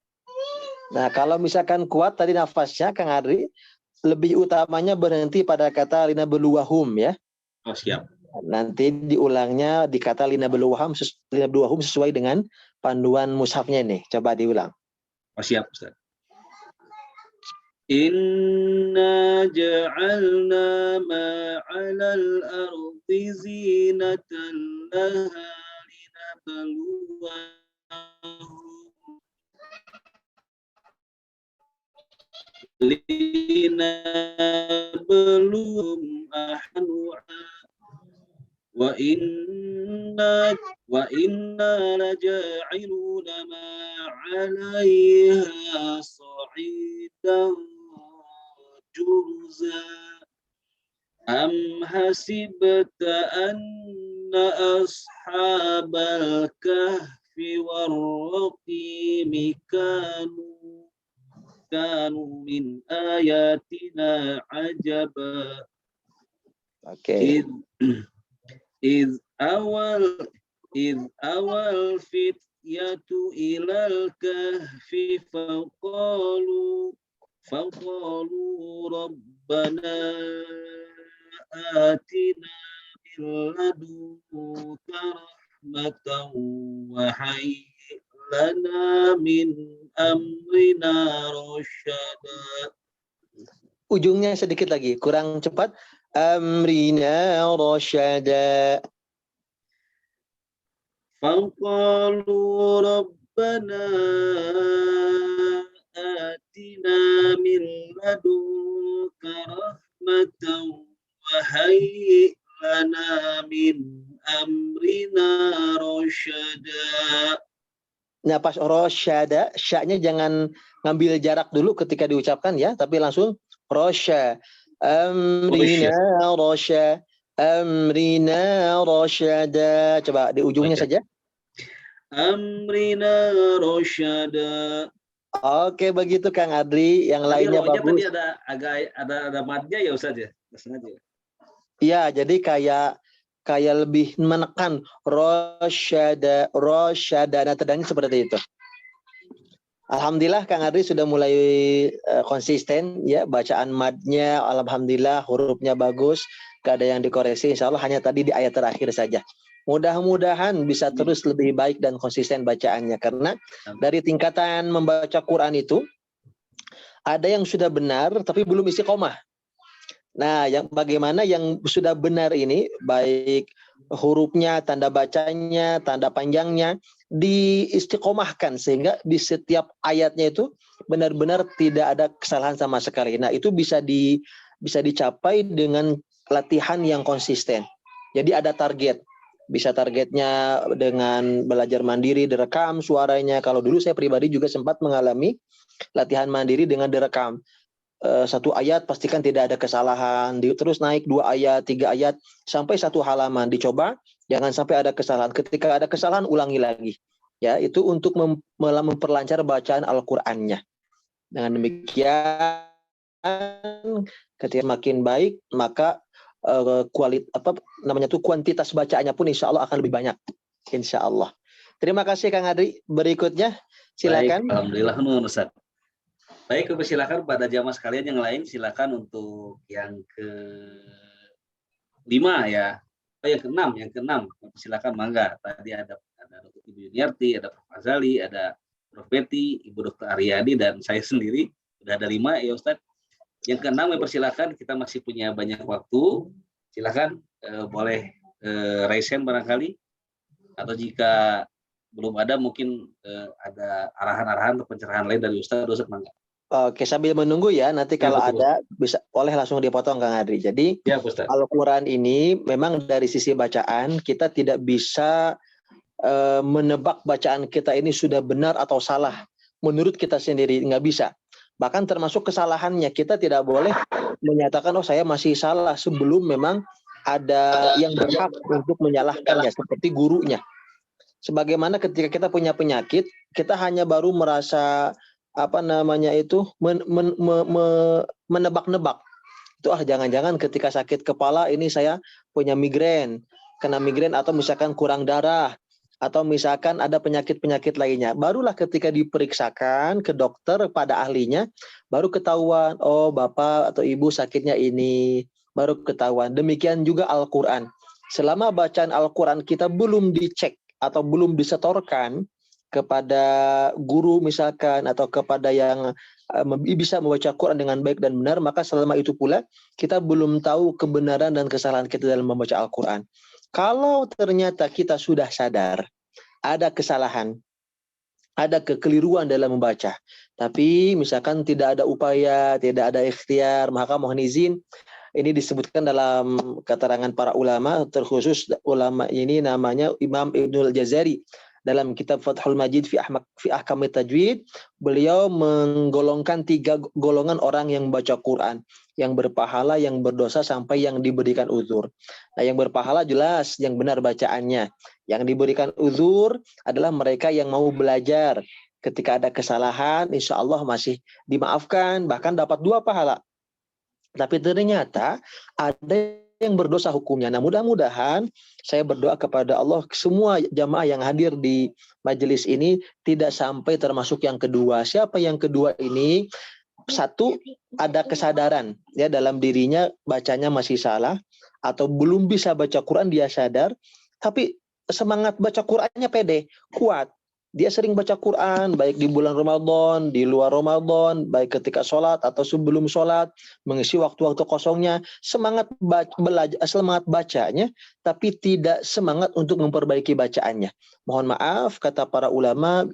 Nah, kalau misalkan kuat tadi nafasnya Kang Adri, lebih utamanya berhenti pada kata linabluwahum ya. Oh, siap. Nanti diulangnya di kata linabluwahum sesuai dengan panduan mushafnya nih. Coba diulang. Oh, siap Ustaz. Inna ja'alna ma'alal ardi zinatan laha linabluwahum ahsanu wa inna laja'iluna ma 'alayha sa'idan jurza am hasibta anna ashabal kahfi warraqimi kanu min ayatina ajaba. Oke. Iz awal fityatu ilal kahfi faqalu rabbana atina min ladunka rahmatan wa hayyi lana min amrina rasyada. Ujungnya sedikit lagi, kurang cepat. Amrina rasyada. Faqalu rabbana atina min ladunka rahmatan wa hayyi lana min amrina rasyada. Nah, pas rasyada, sya-nya jangan ngambil jarak dulu ketika diucapkan ya, tapi langsung rasya. Amrina rasya. Amrina rasyada. Coba di ujungnya saja. Amrina rasyada. Oke, begitu Kang Adri. Yang lainnya bagus. Tadi ada madnya ya Ustaz ya? Iya, jadi kayak kayak lebih menekan rosyada. Nah tadanya seperti itu. Alhamdulillah Kang Adri sudah mulai konsisten ya, bacaan madnya alhamdulillah, hurufnya bagus, gak ada yang dikoreksi, insya Allah hanya tadi di ayat terakhir saja. Mudah-mudahan bisa terus lebih baik dan konsisten bacaannya, karena dari tingkatan membaca Quran itu ada yang sudah benar tapi belum istiqomah. Nah, yang bagaimana yang sudah benar ini, baik hurufnya, tanda bacanya, tanda panjangnya, diistiqomahkan sehingga di setiap ayatnya itu benar-benar tidak ada kesalahan sama sekali. Nah, itu bisa dicapai dengan latihan yang konsisten. Jadi ada target. Bisa targetnya dengan belajar mandiri, direkam suaranya. Kalau dulu saya pribadi juga sempat mengalami latihan mandiri dengan direkam. Satu ayat pastikan tidak ada kesalahan, terus naik 2 ayat, 3 ayat, sampai 1 halaman dicoba, jangan sampai ada kesalahan. Ketika ada kesalahan ulangi lagi. Ya, itu untuk memperlancar bacaan Al-Qur'annya. Dengan demikian ketika makin baik, maka kuantitas bacaannya pun insya Allah akan lebih banyak. Insya Allah. Terima kasih Kang Adri. Berikutnya silakan. Baik, alhamdulillah Ustaz. Baik, silakan pada jamaah sekalian yang lain, silakan untuk yang ke-5 ya. Yang keenam, silakan mangga. Tadi ada Dr. Ibu Yuniarti, ada Prof. Azali, ada Prof. Betty, Ibu Dr. Aryadi, dan saya sendiri. Sudah ada 5 ya Ustaz. Yang keenam, silakan, kita masih punya banyak waktu. Silakan boleh raise hand barangkali. Atau jika belum ada, mungkin ada arahan-arahan atau pencerahan lain dari Ustaz mangga. Oke, sambil menunggu ya, nanti kalau ada bisa boleh langsung dipotong Kang Adri. Jadi ya, Al-Quran ini memang dari sisi bacaan kita tidak bisa menebak bacaan kita ini sudah benar atau salah menurut kita sendiri, nggak bisa. Bahkan termasuk kesalahannya, kita tidak boleh menyatakan oh saya masih salah sebelum memang ada yang berhak untuk menyalahkannya seperti gurunya. Sebagaimana ketika kita punya penyakit, kita hanya baru merasa menebak-nebak. Itu jangan-jangan ketika sakit kepala ini saya punya migrain, kena migrain, atau misalkan kurang darah, atau misalkan ada penyakit-penyakit lainnya. Barulah ketika diperiksakan ke dokter pada ahlinya, baru ketahuan, oh Bapak atau Ibu sakitnya ini, baru ketahuan. Demikian juga Al-Quran. Selama bacaan Al-Quran kita belum dicek atau belum disetorkan kepada guru misalkan, atau kepada yang bisa membaca Quran dengan baik dan benar, maka selama itu pula kita belum tahu kebenaran dan kesalahan kita dalam membaca Al-Quran. Kalau ternyata kita sudah sadar ada kesalahan, ada kekeliruan dalam membaca, tapi misalkan tidak ada upaya, tidak ada ikhtiar, maka mohon izin, ini disebutkan dalam keterangan para ulama, terkhusus ulama ini namanya Imam Ibnul Jazari. Dalam kitab Fathul Majid fi Ahkamit Tajwid, beliau menggolongkan 3 golongan orang yang membaca Quran, yang berpahala, yang berdosa, sampai yang diberikan uzur. Nah, yang berpahala jelas yang benar bacaannya. Yang diberikan uzur adalah mereka yang mau belajar. Ketika ada kesalahan, insya Allah masih dimaafkan, bahkan dapat 2 pahala. Tapi ternyata ada yang berdosa hukumnya. Nah, mudah-mudahan saya berdoa kepada Allah semua jamaah yang hadir di majelis ini tidak sampai termasuk yang kedua. Siapa yang kedua ini? Satu, ada kesadaran ya dalam dirinya bacanya masih salah atau belum bisa baca Quran, dia sadar, tapi semangat baca Qurannya pede, kuat. Dia sering baca Quran, baik di bulan Ramadan, di luar Ramadan, baik ketika sholat atau sebelum sholat, mengisi waktu-waktu kosongnya, semangat bacanya, tapi tidak semangat untuk memperbaiki bacaannya. Mohon maaf, kata para ulama,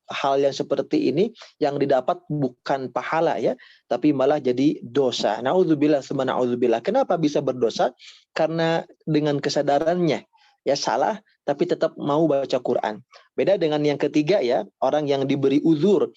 hal yang seperti ini yang didapat bukan pahala ya, tapi malah jadi dosa. Na'udzubillah summa na'udzubillah. Kenapa bisa berdosa? Karena dengan kesadarannya ya salah, tapi tetap mau baca Quran. Beda dengan yang ketiga ya, orang yang diberi uzur.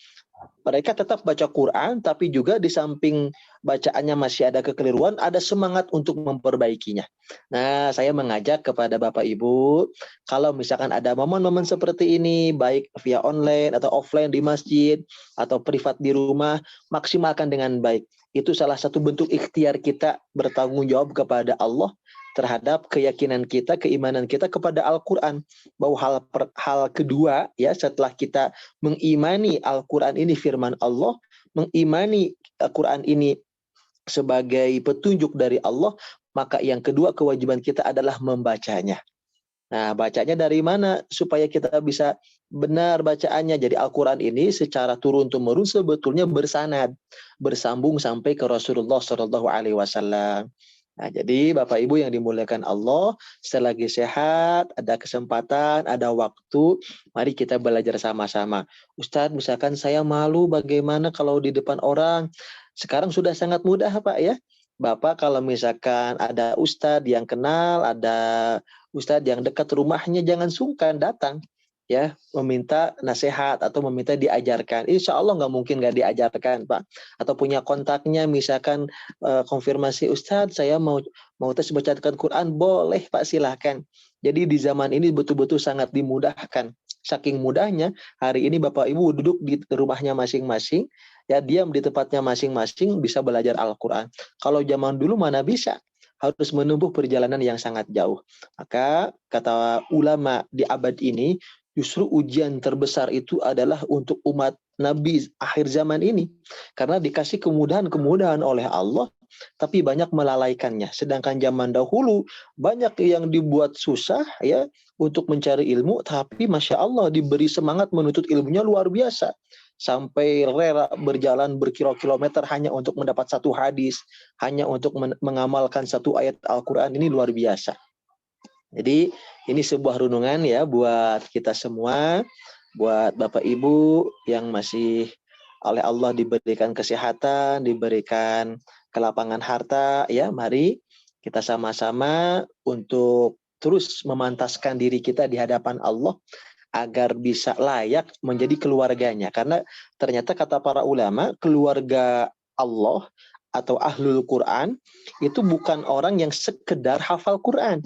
Mereka tetap baca Quran, tapi juga di samping bacaannya masih ada kekeliruan, ada semangat untuk memperbaikinya. Nah, saya mengajak kepada Bapak Ibu, kalau misalkan ada momen-momen seperti ini, baik via online atau offline di masjid, atau privat di rumah, maksimalkan dengan baik. Itu salah satu bentuk ikhtiar kita bertanggung jawab kepada Allah, terhadap keyakinan kita, keimanan kita kepada Al-Quran. Bahwa hal kedua ya, setelah kita mengimani Al-Quran ini firman Allah, mengimani Al-Quran ini sebagai petunjuk dari Allah, maka yang kedua kewajiban kita adalah membacanya. Nah, bacanya dari mana supaya kita bisa benar bacaannya? Jadi Al-Quran ini secara turun-temurun sebetulnya bersanad, bersambung sampai ke Rasulullah SAW. Nah, jadi Bapak Ibu yang dimuliakan Allah, selagi sehat, ada kesempatan, ada waktu, mari kita belajar sama-sama. Ustadz, misalkan saya malu bagaimana kalau di depan orang. Sekarang sudah sangat mudah Pak ya. Bapak kalau misalkan ada ustadz yang kenal, ada ustadz yang dekat rumahnya, jangan sungkan datang ya, meminta nasihat atau meminta diajarkan. Insya Allah nggak mungkin nggak diajarkan Pak. Atau punya kontaknya, misalkan konfirmasi, Ustadz saya mau tes bacakan Quran, boleh Pak, silahkan. Jadi di zaman ini betul-betul sangat dimudahkan. Saking mudahnya, hari ini Bapak Ibu duduk di rumahnya masing-masing, ya diam di tempatnya masing-masing, bisa belajar Al-Quran. Kalau zaman dulu mana bisa, harus menempuh perjalanan yang sangat jauh. Maka kata ulama di abad ini, justru ujian terbesar itu adalah untuk umat Nabi akhir zaman ini. Karena dikasih kemudahan-kemudahan oleh Allah, tapi banyak melalaikannya. Sedangkan zaman dahulu, banyak yang dibuat susah ya untuk mencari ilmu, tapi Masya Allah diberi semangat menuntut ilmunya luar biasa. Sampai rela berjalan berkilo-kilometer hanya untuk mendapat satu hadis, hanya untuk mengamalkan satu ayat Al-Quran, ini luar biasa. Jadi ini sebuah renungan ya buat kita semua, buat Bapak Ibu yang masih oleh Allah diberikan kesehatan, diberikan kelapangan harta, ya mari kita sama-sama untuk terus memantaskan diri kita di hadapan Allah agar bisa layak menjadi keluarganya. Karena ternyata kata para ulama, keluarga Allah atau ahlul Quran itu bukan orang yang sekedar hafal Quran,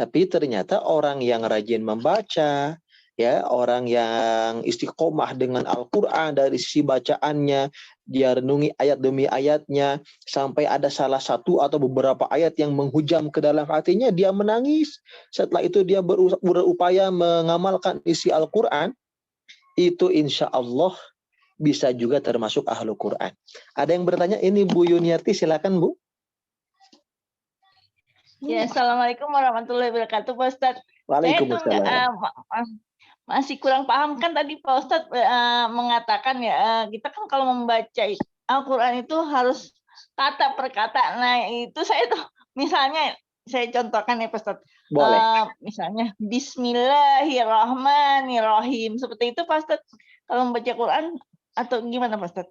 tapi ternyata orang yang rajin membaca, ya, orang yang istiqomah dengan Al-Quran dari sisi bacaannya, dia renungi ayat demi ayatnya, sampai ada salah satu atau beberapa ayat yang menghujam ke dalam hatinya, dia menangis. Setelah itu dia berupaya mengamalkan isi Al-Quran, itu insya Allah bisa juga termasuk Ahlul Quran. Ada yang bertanya, ini Bu Yuniarti, silakan Bu. Ya, Assalamualaikum warahmatullahi wabarakatuh, Pak Ustadz. Waalaikumsalam. Masih kurang paham kan tadi Pak Ustadz mengatakan ya, kita kan kalau membaca Al-Quran itu harus kata per kata. Nah itu saya tuh misalnya, saya contohkan ya Pak Ustadz. Boleh. Misalnya Bismillahirrahmanirrahim. Seperti itu Pak Ustadz kalau membaca Quran, atau gimana Pak Ustadz?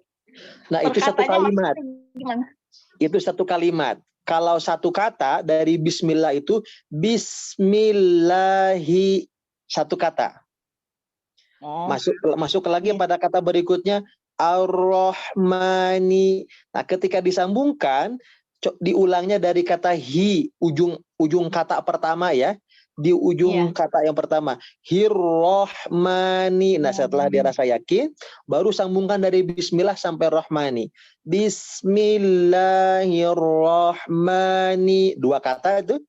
Nah itu satu kalimat. Gimana? Itu satu kalimat. Kalau satu kata dari Bismillah itu Bismillahi, satu kata. Masuk lagi pada kata berikutnya Ar-Rahmani. Nah, ketika disambungkan, diulangnya dari kata hi, ujung kata pertama ya, di ujung kata yang pertama, Hir-Rahmani. Nah, setelah dia rasa yakin, baru sambungkan dari Bismillah sampai Rahmani. Bismillahirrahmani. Dua kata itu.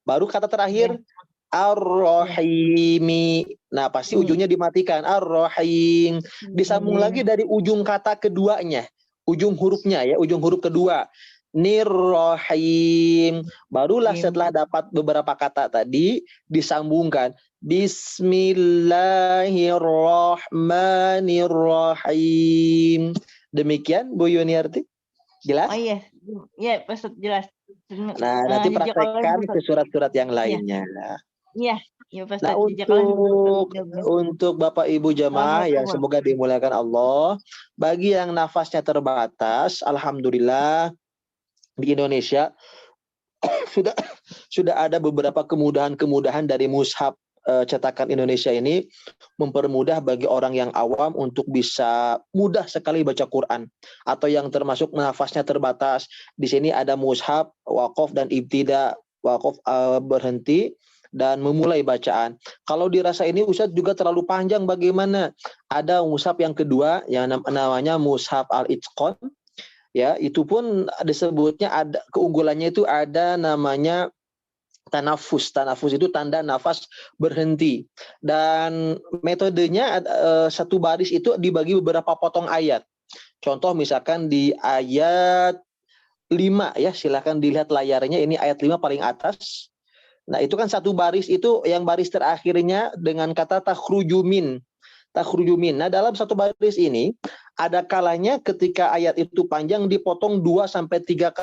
Baru kata terakhir, Ar-Rahimi. Nah, pasti ujungnya dimatikan. Ar-Rahim. Disambung lagi dari ujung kata keduanya. Ujung hurufnya ya, ujung huruf kedua. Nir-Rahim. Barulah setelah dapat beberapa kata tadi, disambungkan. Bismillahirrahmanirrahim. Demikian Bu Yuniarti. Jelas? Oh iya, ya Ustadz, jelas. Nah, nanti praktekkan ke surat-surat yang lainnya. Iya, nah, untuk Bapak Ibu jamaah yang semoga dimuliakan Allah, bagi yang nafasnya terbatas, alhamdulillah di Indonesia sudah ada beberapa kemudahan dari mushaf cetakan Indonesia ini, mempermudah bagi orang yang awam untuk bisa mudah sekali baca Quran, atau yang termasuk nafasnya terbatas. Di sini ada mushaf waqaf dan ibtida. Waqaf berhenti dan memulai bacaan. Kalau dirasa ini Ustadz juga terlalu panjang, bagaimana? Ada mushaf yang kedua yang namanya mushaf al-Itqan. Ya, itu pun disebutnya ada keunggulannya, itu ada namanya tanafus. Tanafus itu tanda nafas berhenti. Dan metodenya satu baris itu dibagi beberapa potong ayat. Contoh misalkan di ayat 5 ya, silakan dilihat layarnya, ini ayat 5 paling atas. Nah, itu kan satu baris itu yang baris terakhirnya dengan kata takhrujumin. Takhrujumin. Nah, dalam satu baris ini ada kalanya ketika ayat itu panjang dipotong 2 sampai 3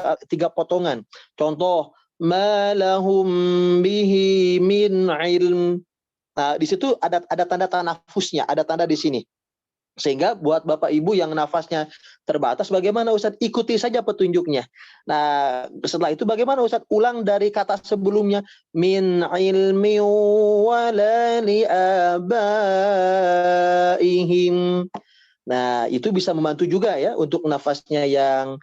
potongan. Contoh, ma lahum bihi min ilm. Nah, di situ ada tanda tanafusnya, ada tanda di sini. Sehingga buat Bapak Ibu yang nafasnya terbatas, bagaimana Ustadz? Ikuti saja petunjuknya. Nah, setelah itu bagaimana Ustadz? Ulang dari kata sebelumnya. Min ilmi wala li abaihim. Nah, itu bisa membantu juga ya untuk nafasnya yang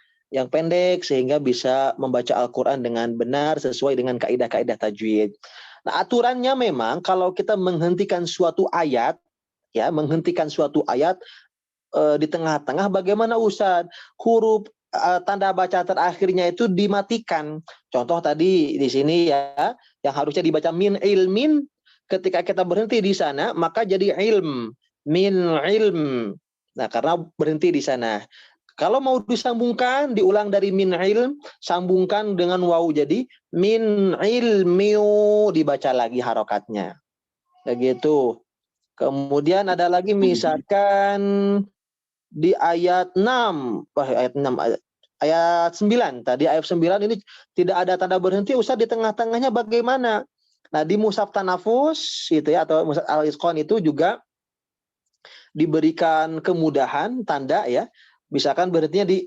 pendek, sehingga bisa membaca Al-Quran dengan benar sesuai dengan kaidah-kaidah tajwid. Nah, aturannya memang kalau kita menghentikan suatu ayat, ya, menghentikan suatu ayat di tengah-tengah, bagaimana Ustaz? Huruf tanda baca terakhirnya itu dimatikan. Contoh tadi di sini ya, yang harusnya dibaca min ilmin, ketika kita berhenti di sana maka jadi ilm, min ilm. Nah, karena berhenti di sana. Kalau mau disambungkan, diulang dari min ilm, sambungkan dengan waw jadi min ilmiu, dibaca lagi harokatnya. Begitu. Kemudian ada lagi misalkan di ayat 6, ayat 9. Tadi ayat 9 ini tidak ada tanda berhenti, Ustaz, di tengah-tengahnya bagaimana? Nah, di mushaf tanafus itu ya, atau mushaf al-Itqan itu juga diberikan kemudahan tanda ya. Misalkan berhentinya di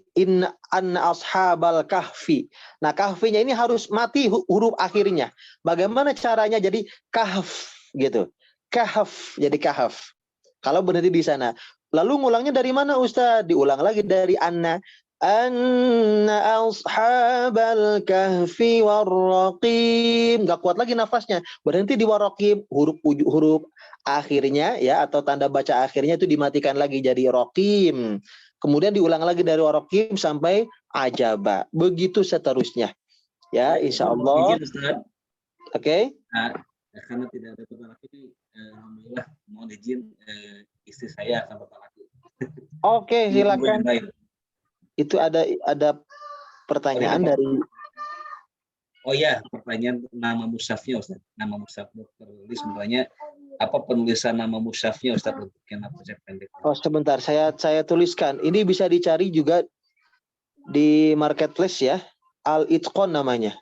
an ashabal kahfi. Nah, kahfinya ini harus mati huruf akhirnya. Bagaimana caranya jadi kahf gitu? Kahf, jadi kahf. Kalau berhenti di sana. Lalu ngulangnya dari mana Ustaz? Diulang lagi dari anna ashabal kahfi warraqim. Gak kuat lagi nafasnya. Berhenti di warraqim. Huruf akhirnya ya, atau tanda baca akhirnya itu dimatikan lagi jadi raqim. Kemudian diulang lagi dari warraqim sampai ajaba. Begitu seterusnya. Ya, insya Allah. Oke. Nah, karena tidak ada kata laki ini, alhamdulillah mohon izin istri saya sama kata laki. Oke, silakan. Itu ada pertanyaan dari. Oh ya, pertanyaan nama mushafnya Ustaz. Nama mushaf Dr. Lis sebenarnya apa penulisan nama mushafnya Ustaz untuk yang nafasnya pendek? Oh, sebentar, saya tuliskan. Ini bisa dicari juga di marketplace ya. Al-Itqan namanya.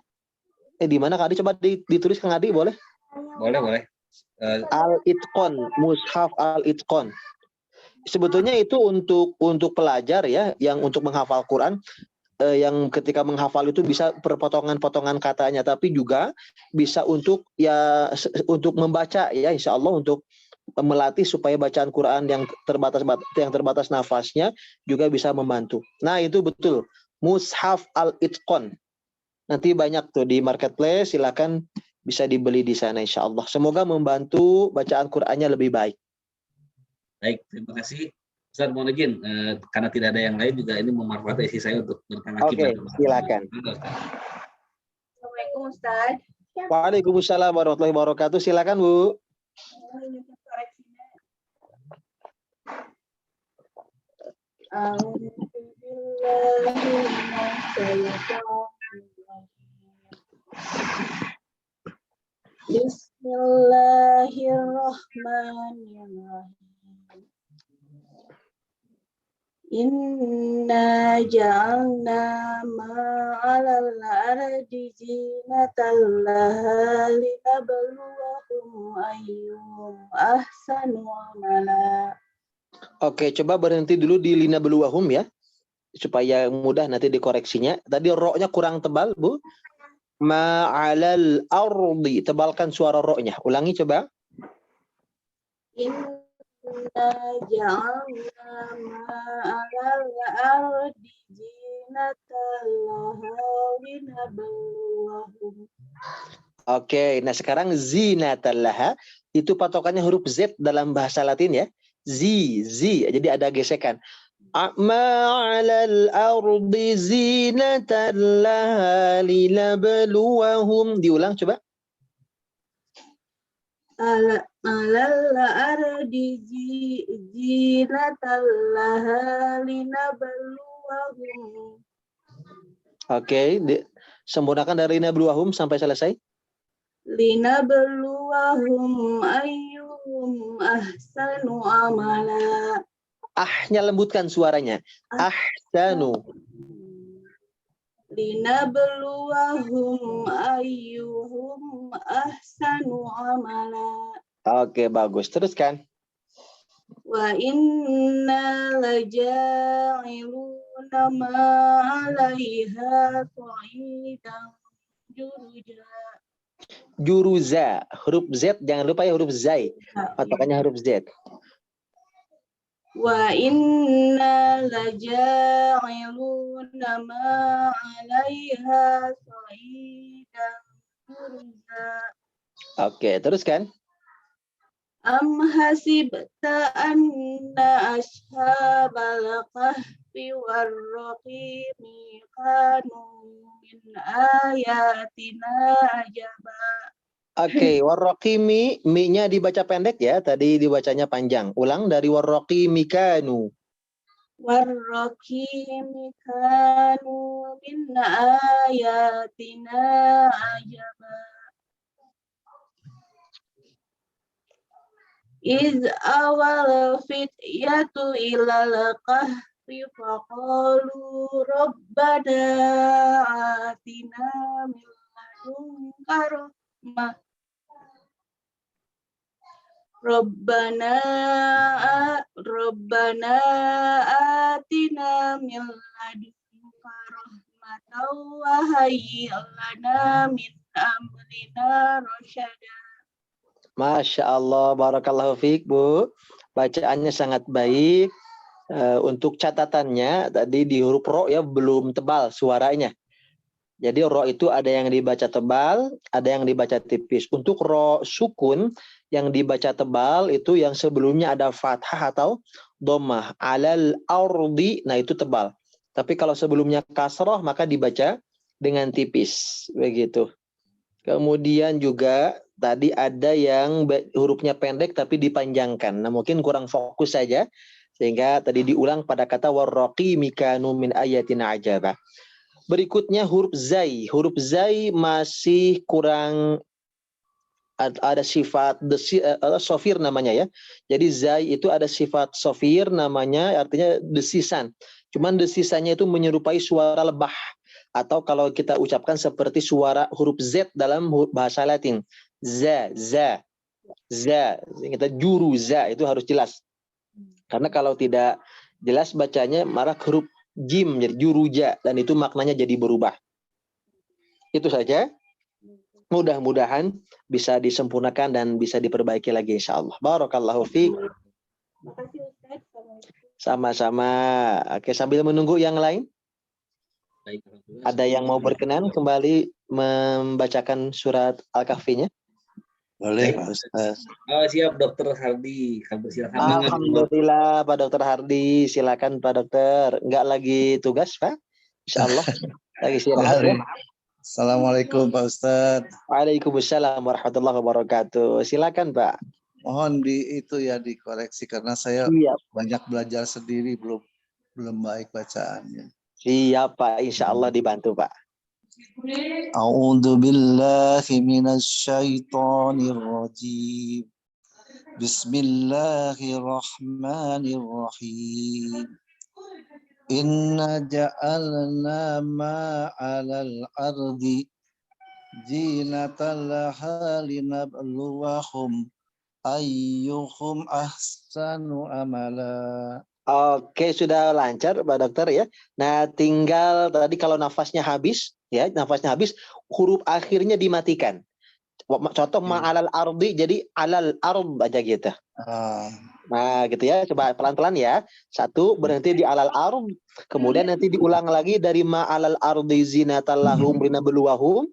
Di mana Kak Adi? Coba ditulis Kang Adi, boleh? Boleh. Al-Itqan, mushaf Al-Itqan. Sebetulnya itu untuk pelajar ya, yang untuk menghafal Quran, yang ketika menghafal itu bisa perpotongan-potongan katanya, tapi juga bisa untuk membaca ya, insya Allah untuk melatih supaya bacaan Quran yang terbatas nafasnya juga bisa membantu. Nah, itu betul. Mushaf Al-Itqan. Nanti banyak tuh di marketplace, silakan bisa dibeli di sana insya Allah. Semoga membantu bacaan Qur'annya lebih baik. Baik, terima kasih. Ustaz, mohon izin, karena tidak ada yang lain juga ini memanfaatkan isi saya untuk bertanya. Oke, silakan. Assalamualaikum Ustaz. Waalaikumsalam warahmatullahi wabarakatuh. Silakan Bu. Bismillahirrahmanirrahim. Inna ja'alna ma'alal ardi zinatan laha linabluwahum ayyuhum ahsanu amala. Oke, coba berhenti dulu di linabluwahum ya, supaya mudah nanti dikoreksinya. Tadi ro-nya kurang tebal, Bu. Ma'alal ardi, tebalkan suara ro-nya. Ulangi coba. Inna ja'alna ma'alal ardi zinatan laha linabluwahum. Oke, nah sekarang zinatan laha itu patokannya huruf Z dalam bahasa Latin ya. Z, jadi ada gesekan. Ma'alal ardi zinatan laha linabluwahum. Diulang coba. alal ardi zinatallaha linabluwahum. Oke, sempurnakan dari nabluwahum sampai selesai. Linabluwahum ayyuhum ahsanu amala. Ahnya lembutkan suaranya. Ahsanu. Linabluwahum ayyuhum ahsanu amala. Oke, bagus. Teruskan. Wa inna laja'iluna ma 'alaiha sa'idan juruja. Juruza, huruf Z, jangan lupa ya huruf Zai. Patokannya huruf Z. Wa inna laja'iluna ma 'alaiha sa'idan juruja. Oke, teruskan. Am hasibta anna ashabal kahfi warraqimi kanu min ayatina ajaba. Oke, warraqimi, mi-nya dibaca pendek ya, tadi dibacanya panjang. Ulang dari warraqimi kanu. Warraqimi kanu min ayatina ajaba. Iz awal fityatu ilal kahfi faqalu rabbana atina min ladunka rahmah. Rabbana atina min ladunka rahmatan wa hayyi lana min amrina rasyada. Masya Allah, barakallahu fiik, Bu. Bacaannya sangat baik. Untuk catatannya, tadi di huruf ro ya belum tebal suaranya. Jadi ro itu ada yang dibaca tebal, ada yang dibaca tipis. Untuk ro sukun, yang dibaca tebal itu yang sebelumnya ada fathah atau dhammah. Alal ardi, nah itu tebal. Tapi kalau sebelumnya kasroh, maka dibaca dengan tipis. Begitu. Kemudian juga tadi ada yang hurufnya pendek tapi dipanjangkan. Nah mungkin kurang fokus saja. Sehingga tadi diulang pada kata warraqimi kanu min ayatina ajaba. Berikutnya huruf zai. Huruf zai masih kurang ada sifat sofir namanya ya. Jadi zai itu ada sifat sofir namanya, artinya desisan. Cuman desisannya itu menyerupai suara lebah. Atau kalau kita ucapkan seperti suara huruf Z dalam bahasa Latin. Za. Kita juru za itu harus jelas. Karena kalau tidak jelas bacanya malah huruf jim jadi juruja dan itu maknanya jadi berubah. Itu saja. Mudah-mudahan bisa disempurnakan dan bisa diperbaiki lagi insyaallah. Barakallahu fiik. Makasih Ustaz. Sama-sama. Oke, sambil menunggu yang lain. Ada yang mau berkenan kembali membacakan surat Al-Kahfi-nya? Boleh, Pak Ustaz. Oh, siap Dokter Hardi. Silakan. Alhamdulillah Pak Dokter Hardi. Silakan Pak Dokter. Enggak lagi tugas, Pak? Insyaallah. Lagi istirahat ya. Assalamualaikum Pak Ustaz. Waalaikumsalam warahmatullahi wabarakatuh. Silakan Pak. Mohon dikoreksi karena saya banyak belajar sendiri, belum baik bacaannya. Siap Pak, insyaallah dibantu Pak. A'udzu billahi minasyaitonir rajim. Bismillahirrahmanirrahim. Inna ja'alna ma'alal ardi zinatan laha linabluwahum ayyuhum ahsanu amala. Oke, sudah lancar Pak Dokter ya. Nah, tinggal tadi kalau nafasnya habis, huruf akhirnya dimatikan. Contoh ma'alal ardi, jadi alal ard aja gitu. Nah, gitu ya. Coba pelan-pelan ya. Satu, berhenti di alal ard. Kemudian nanti diulang lagi dari ma'alal ardi zinatallahum linabluwahum.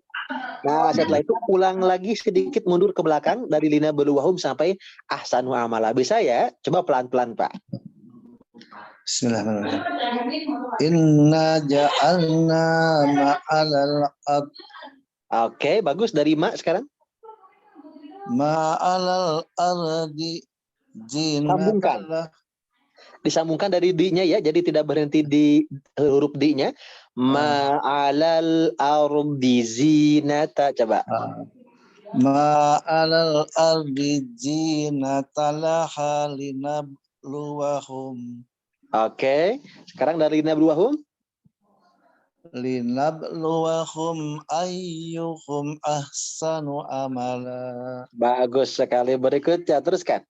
Nah, setelah itu ulang lagi sedikit mundur ke belakang dari linabluwahum sampai ahsanu amala. Bisa ya? Coba pelan-pelan, Pak. Bismillahirrahmanirrahim. Inna ja'alna ma'alal ard. Oke, bagus. Dari Ma sekarang? Ma'alal ardi Sambungkan. zinatalah. Disambungkan dari di-nya ya, jadi tidak berhenti di huruf di-nya. Ma'alal ardi zinata. Coba. Ma'alal ardi zinatalaha linabluwahum. Oke. Sekarang dari nabluwahum. Linabluwahum ayyuhum ahsanu amala. Bagus sekali. Berikutnya teruskan.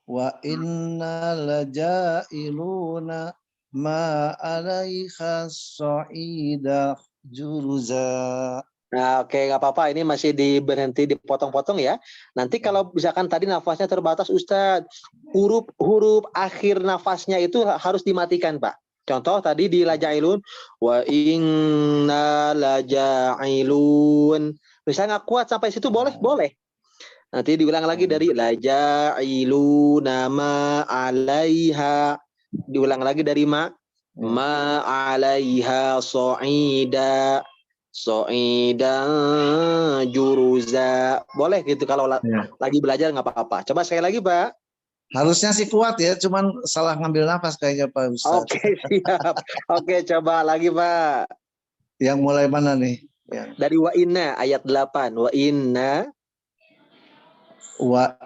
Wa inna lajailuna ma alaiha sa'ida juruza. Nah, oke, nggak apa-apa. Ini masih berhenti dipotong-potong ya. Nanti kalau misalkan tadi nafasnya terbatas, Ustadz, huruf akhir nafasnya itu harus dimatikan, Pak. Contoh tadi di lajailun, wa inna lajailun. Misalnya nggak kuat sampai situ boleh, boleh. Nanti diulang lagi dari lajailuna ma alaiha. Diulang lagi dari ma alaiha so'ida. So'idan juruza. Boleh gitu kalau lagi belajar nggak apa-apa. Coba sekali lagi, Pak. Harusnya sih kuat ya, cuman salah ngambil nafas kayaknya Pak Ustaz. Oke, siap. Oke, coba lagi, Pak. Yang mulai mana nih? Ya. Dari wa inna ayat 8. Wa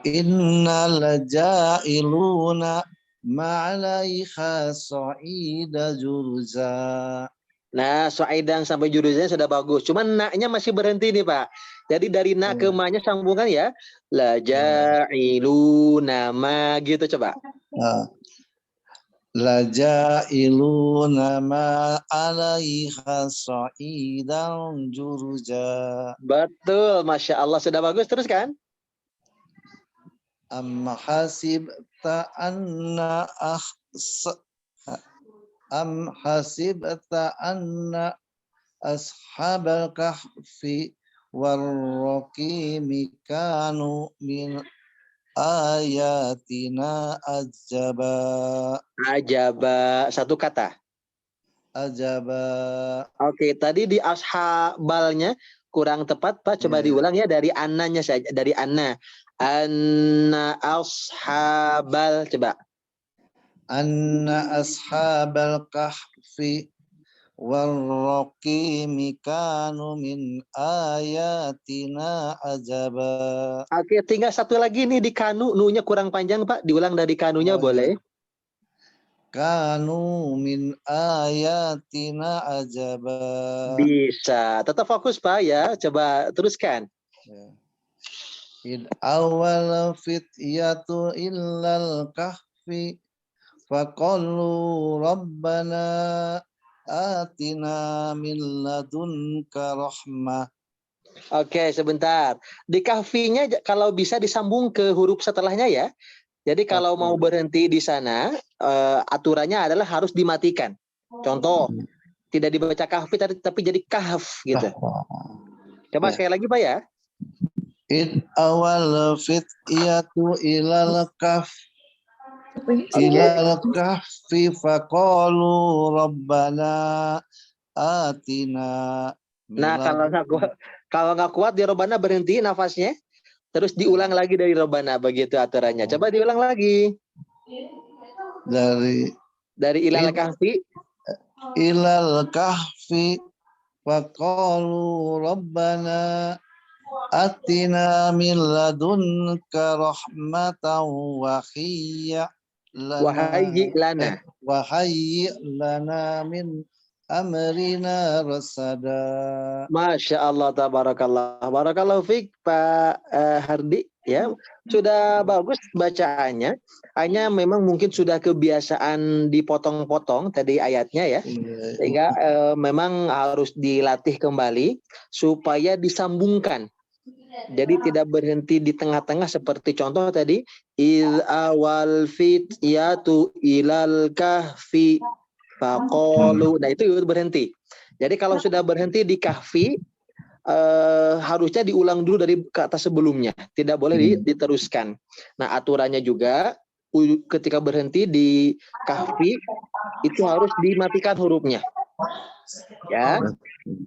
inna lajailuna ma'alaiha sa'ida juruza. Nah, so'idang sampai jurusnya sudah bagus. Cuman na-nya masih berhenti nih, Pak. Jadi dari na ke ma-nya sambungan ya. Lajailuna ma gitu coba. Lajailuna ma alaiha sa'idan juruja. Betul, Masya Allah. Sudah bagus, terus kan? Am hasibta anna ashabal kahfi warraqimi kanu min ayatina ajaba. Ajaba, satu kata. Ajaba. Oke, tadi di ashabalnya kurang tepat, Pak. Coba diulang ya dari annanya saja, dari anna. Anna ashabal, coba. Anna ashabal kahfi warraqimi kanu min ayatina ajaba. Oke, tinggal satu lagi nih di kanu, nu-nya kurang panjang, Pak. Diulang dari kanunya boleh. Kanu min ayatina ajaba. Bisa. Tetap fokus, Pak ya. Coba teruskan. Id awal fityatu illal kahfi faqalu rabbana atina min ladunka rahmah. Oke, sebentar. Di kahfinya kalau bisa disambung ke huruf setelahnya ya. Jadi kalau mau berhenti di sana, aturannya adalah harus dimatikan. Contoh, tidak dibaca kahfi tapi jadi kahf gitu. Coba sekali lagi, Pak ya. Id awal fityatu ilal kahfi faqalu rabbana atina. Nah, kalau nggak kuat di robana berhenti nafasnya, terus diulang lagi dari robana, begitu aturannya. Coba diulang lagi. Dari ilal kahfi. Ilal kahfi faqalu rabbana atina min ladunka rahmatan wa hayyi lana min amrina rasada. Masya Allah, tabarakallah. Barakallahu fiik, Pak Hardi. Ya, sudah bagus bacaannya. Hanya memang mungkin sudah kebiasaan dipotong-potong tadi ayatnya ya. Sehingga memang harus dilatih kembali supaya disambungkan. Jadi tidak berhenti di tengah-tengah seperti contoh tadi il awal fityatu ilal kahfi faqalu. Nah, itu berhenti. Jadi kalau sudah berhenti di kahfi harusnya diulang dulu dari kata sebelumnya. Tidak boleh diteruskan. Nah, aturannya juga ketika berhenti di kahfi itu harus dimatikan hurufnya. Ya.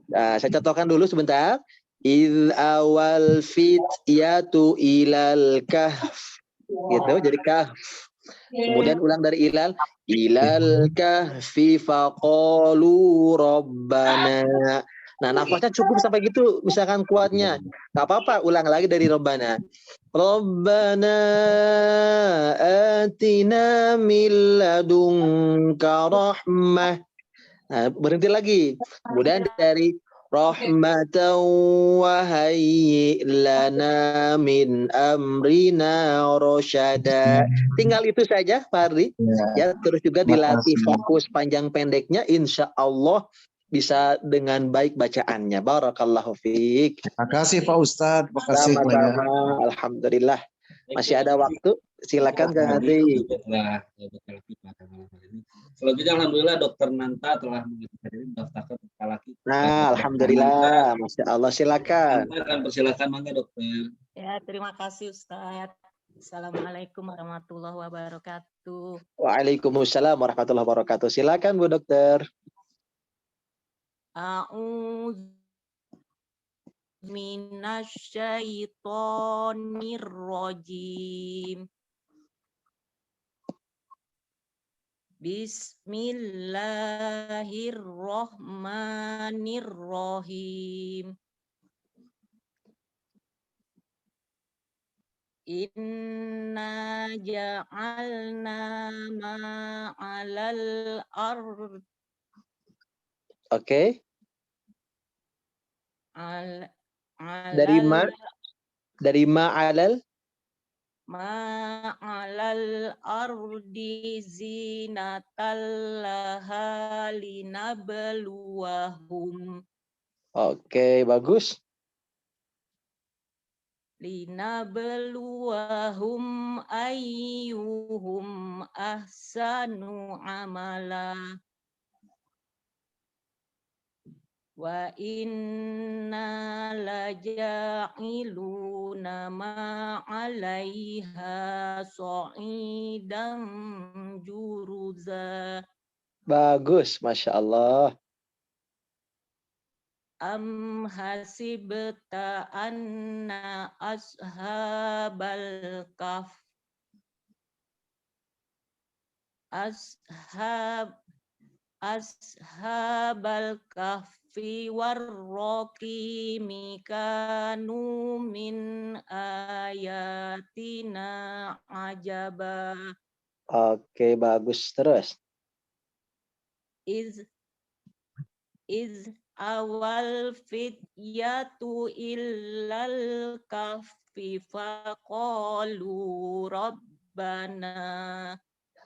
Nah, saya contohkan dulu sebentar. Id awal fityatu ilal kahf. Gitu, jadi kahf. Kemudian ulang dari ilal kahfi faqalu rabbana. Nah, nafasnya cukup sampai gitu, misalkan kuatnya. Gak apa-apa, ulang lagi dari rabbana. Rabbana atina min ladunka rahmah. Nah, berhenti lagi. Kemudian dari rahmatan wa hayyi lana min amrina rasyada. Tinggal itu saja, Pak Ardi. Ya, terus juga dilatih fokus panjang pendeknya, insya Allah bisa dengan baik bacaannya. Barakallahu fiik. Terima kasih Pak Ustadz. Terima kasih banyak. Sama-sama. Alhamdulillah. Masih ada waktu. Silakan Kang Adi. Selanjutnya alhamdulillah Dokter Nanta telah mendaftarkan laki. Nah, alhamdulillah. Masya Allah, silakan. Persilakan mangga Dokter. Ya, terima kasih Ustadz. Assalamualaikum warahmatullahi wabarakatuh. Waalaikumsalam warahmatullahi wabarakatuh. Silakan Bu Dokter. A'udzu minasyaitonir rajim. Bismillahirrahmanirrahim. Inna ja'alna ma'alal ard. Oke. Dari ma'alal ma'alal ardi zinatal laha linabluwahum. Oke, bagus. Linabluwahum ayyuhum ahsanu amala. Wa inna laja'iluna ma'alaiha sa'idan juruza. Bagus, Masya Allah. Am hasibta anna ashabal kahf ashabal kahfi warraqimi kanu min ayatina ajaba. Oke, bagus. Terus. Iz awal fityatu illal kahfi faqalu rabbana.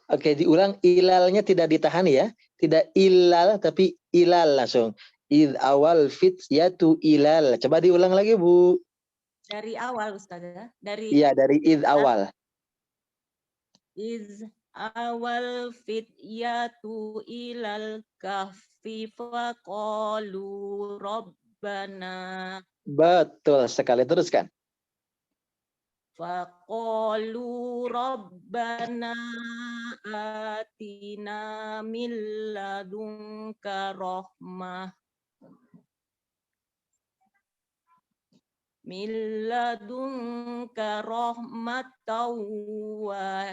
Oke, diulang, ilalnya tidak ditahan ya. Tidak ilal, tapi ilal langsung. Id awal fityatu ilal. Coba diulang lagi, Bu. Dari awal, Ustazah. Iya, dari id awal. Iz awal fityatu ilal kahfi faqalu rabbana. Betul sekali, teruskan. Faqalu rabbana atina min ladunka rahmah. Min ladunka rahmatan wa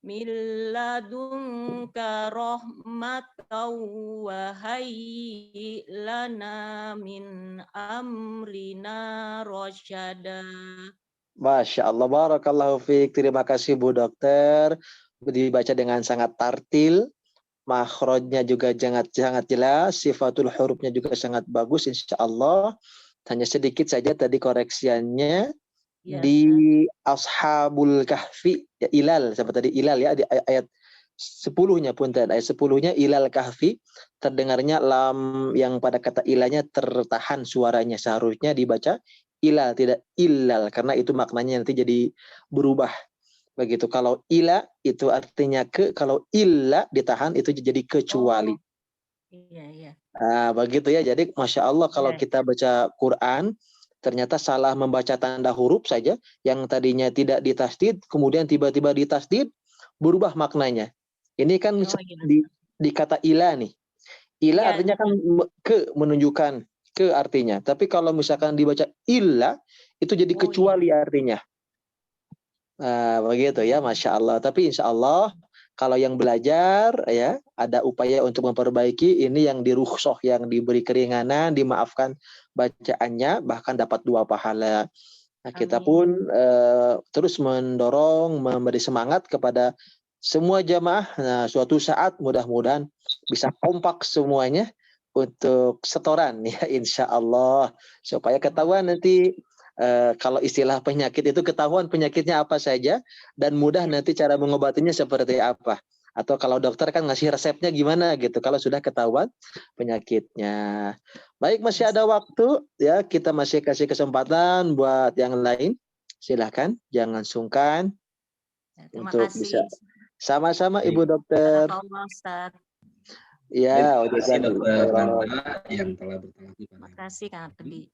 min ladunka rahmatan wa hayyi lana min amrina rasyada. Masya Allah, barakallahu fiik. Terima kasih Bu Dokter. Dibaca dengan sangat tartil. Makhrajnya juga sangat jelas. Sifatul hurufnya juga sangat bagus, insya Allah. Hanya sedikit saja tadi koreksiannya. Ya, di Ashabul Kahfi ya, ilal seperti tadi ilal ya, di ayat 10-nya punten, ayat 10-nya ilal kahfi terdengarnya lam yang pada kata ilahnya tertahan suaranya, seharusnya dibaca ilal tidak illal karena itu maknanya nanti jadi berubah begitu. Kalau ila itu artinya ke, kalau illa ditahan itu jadi kecuali. Iya. Nah, begitu ya. Jadi Masya Allah kalau kita baca Quran ternyata salah membaca tanda huruf saja yang tadinya tidak ditasdid kemudian tiba-tiba ditasdid berubah maknanya. Ini kan di kata ila nih. Ila artinya kan ke, menunjukkan ke artinya. Tapi kalau misalkan dibaca illa, itu jadi kecuali artinya. Begitu ya, Masya Allah. Tapi insya Allah kalau yang belajar ya ada upaya untuk memperbaiki, ini yang dirukhsah, yang diberi keringanan, dimaafkan bacaannya, bahkan dapat 2 pahala. Nah, kita pun terus mendorong, memberi semangat kepada semua jamaah. Nah, suatu saat mudah-mudahan bisa kompak semuanya untuk setoran ya, insya Allah, supaya ketahuan nanti kalau istilah penyakit itu ketahuan penyakitnya apa saja dan mudah nanti cara mengobatinya seperti apa. Atau kalau dokter kan ngasih resepnya gimana gitu kalau sudah ketahuan penyakitnya. Baik, masih ada waktu ya, kita masih kasih kesempatan buat yang lain. Silahkan, jangan sungkan Terima untuk kasih. bisa sama-sama Ibu Dokter. Ustaz. Ya, terima kasih Dokter Nanda yang telah bertanya. Terima kasih Kang Ardi.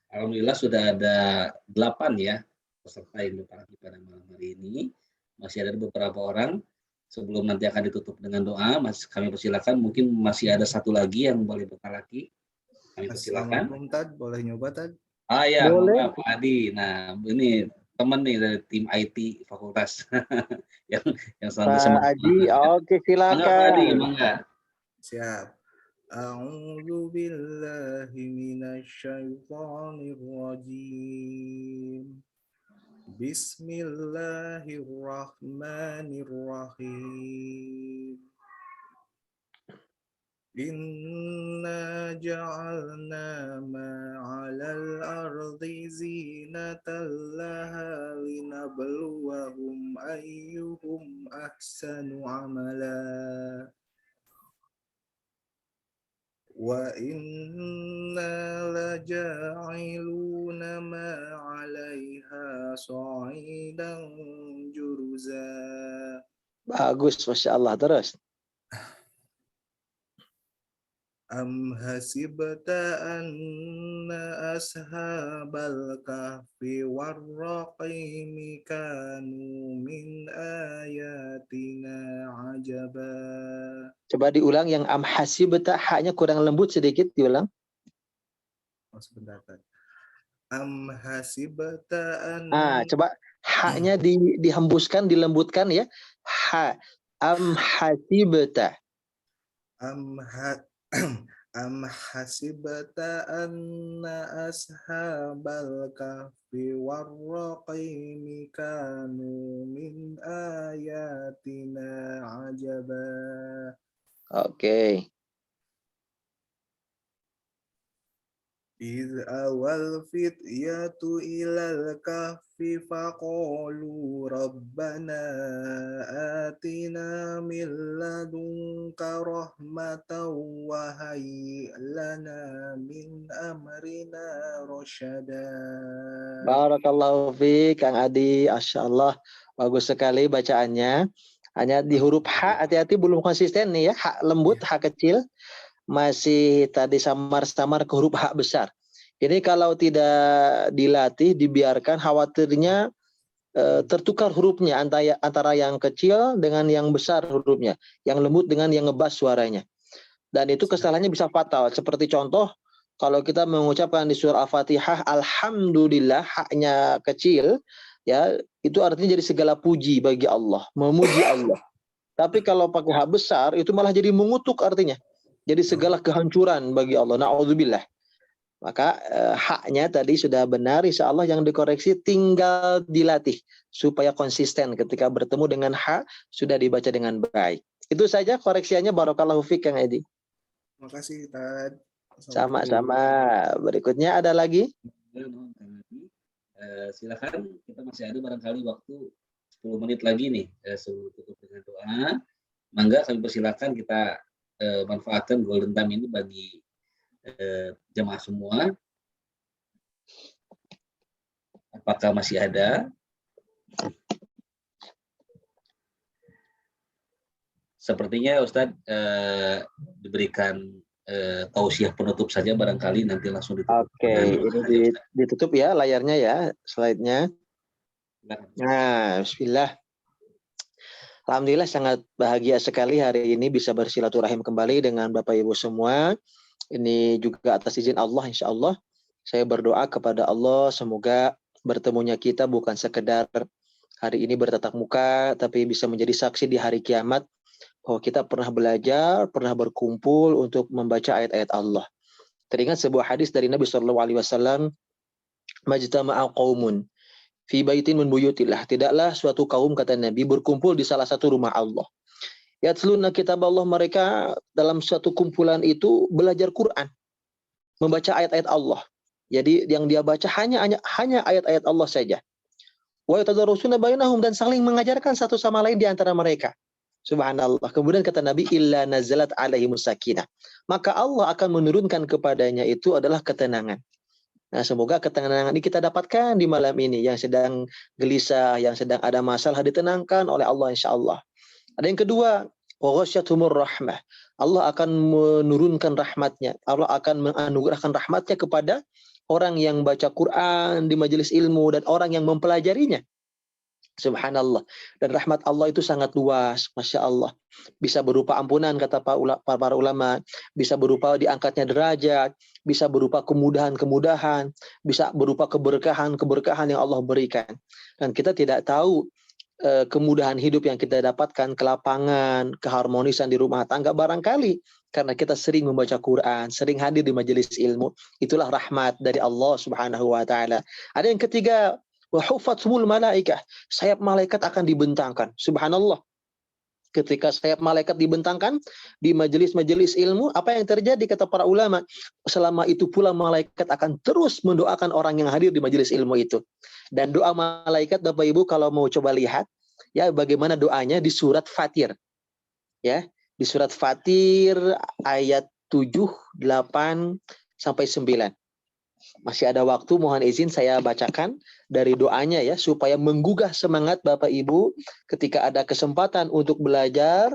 Alhamdulillah sudah ada 8 ya peserta yang bertanya pada malam hari ini. Masih ada beberapa orang. Sebelum nanti akan ditutup dengan doa, kami persilakan. Mungkin masih ada 1 lagi yang boleh bertanya. Kami persilakan. Assalamualaikum Tad, boleh nyoba Tad? Ya, boleh. Pak Adi. Nah, ini teman nih dari tim IT fakultas yang selalu Pak Adi, oke silakan. Mangga Pak Adi, mangga. Siap. A'udzu billahi minasyaitonir rajim. Bismillahirrahmanirrahim. Inna ja'alna ma'alal ardi zinatan laha linabluwahum ayyuhum ahsanu amala. Wa inna laja'iluna ma 'alaiha sa'idan juruza. Bagus, Masya Allah. Terus. Am hasibta anna ashabal kahfi warraqimi kanu min ayatina ajaba. Coba diulang yang am hasibta, haknya kurang lembut sedikit, diulang. Oh, sebentar. Am hasibta an. Coba haknya dihembuskan, dilembutkan ya. Am hasibta. Am hasibta anna ashabal kahfi warraqimi kanu min ayatina ajaba. Oke. إذ أوى الفتية إلى الكهف فقالوا ربنا آتنا من لدنك رحمة وهيئ لنا من أمرنا رشدا. Barakallahu fiik Kang Adi, Masya Allah, bagus sekali bacaannya. Hanya di huruf H, hati-hati belum konsisten nih ya, H lembut, H kecil. Masih tadi samar-samar ke huruf H besar. Ini kalau tidak dilatih, dibiarkan, khawatirnya tertukar hurufnya antara yang kecil dengan yang besar hurufnya, yang lembut dengan yang ngebas suaranya. Dan itu kesalahannya bisa fatal. Seperti contoh, kalau kita mengucapkan di surah Al-Fatihah, Alhamdulillah, haknya kecil, ya itu artinya jadi segala puji bagi Allah, memuji Allah. Tapi kalau pakai H besar, itu malah jadi mengutuk artinya. Jadi segala kehancuran bagi Allah. Na'udzubillah. Maka haknya tadi sudah benar, insya Allah yang dikoreksi tinggal dilatih supaya konsisten ketika bertemu dengan H sudah dibaca dengan baik. Itu saja koreksiannya. Barakallahu fiik Kang Edi. Terima kasih Tad. Sama-sama. Berikutnya ada lagi? Silakan, kita masih ada barangkali waktu 10 menit lagi nih sebelum tutup dengan doa. Mangga kami persilakan kita manfaatkan golden time ini bagi jemaah semua. Apakah masih ada? Sepertinya Ustadz diberikan tausiah penutup saja barangkali, nanti langsung ditutup. Oke, ini ditutup ya layarnya ya, slide-nya. Nah, bismillah. Alhamdulillah sangat bahagia sekali hari ini bisa bersilaturahim kembali dengan Bapak Ibu semua. Ini juga atas izin Allah, insya Allah saya berdoa kepada Allah semoga bertemunya kita bukan sekedar hari ini bertatap muka, tapi bisa menjadi saksi di hari kiamat bahwa kita pernah belajar, pernah berkumpul untuk membaca ayat-ayat Allah. Teringat sebuah hadis dari Nabi SAW, majtama'a qaumun fi baitin min buyutillah. Tidaklah suatu kaum, kata Nabi, berkumpul di salah satu rumah Allah. Yatluna kitab Allah, mereka dalam suatu kumpulan itu belajar Quran, membaca ayat-ayat Allah. Jadi yang dia baca hanya ayat-ayat Allah saja. Wa yatadarrusuna bainahum, dan saling mengajarkan satu sama lain di antara mereka. Subhanallah. Kemudian kata Nabi, illa nazalat alaihimus sakinah. Maka Allah akan menurunkan kepadanya itu adalah ketenangan. Nah, semoga ketenangan ini kita dapatkan di malam ini. Yang sedang gelisah, yang sedang ada masalah, ditenangkan oleh Allah insyaAllah. Ada yang kedua, waghasyatumur rahmah. Allah akan menurunkan rahmatnya. Allah akan menganugerahkan rahmatnya kepada orang yang baca Quran di majelis ilmu dan orang yang mempelajarinya. Subhanallah. Dan rahmat Allah itu sangat luas, Masya Allah. Bisa berupa ampunan, kata para ulama. Bisa berupa diangkatnya derajat. Bisa berupa kemudahan-kemudahan. Bisa berupa keberkahan-keberkahan yang Allah berikan. Dan kita tidak tahu kemudahan hidup yang kita dapatkan, kelapangan, keharmonisan di rumah tangga barangkali karena kita sering membaca Quran, sering hadir di majelis ilmu. Itulah rahmat dari Allah Subhanahu wa taala. Ada yang ketiga, wa hufatsumul malaikah, sayap malaikat akan dibentangkan. Subhanallah. Ketika sayap malaikat dibentangkan di majelis-majelis ilmu, apa yang terjadi kata para ulama? Selama itu pula malaikat akan terus mendoakan orang yang hadir di majelis ilmu itu. Dan doa malaikat, Bapak Ibu, kalau mau coba lihat ya bagaimana doanya di surat Fatir. Ya, di surat Fatir ayat 7, 8 sampai 9. Masih ada waktu, mohon izin saya bacakan dari doanya ya, supaya menggugah semangat Bapak Ibu ketika ada kesempatan untuk belajar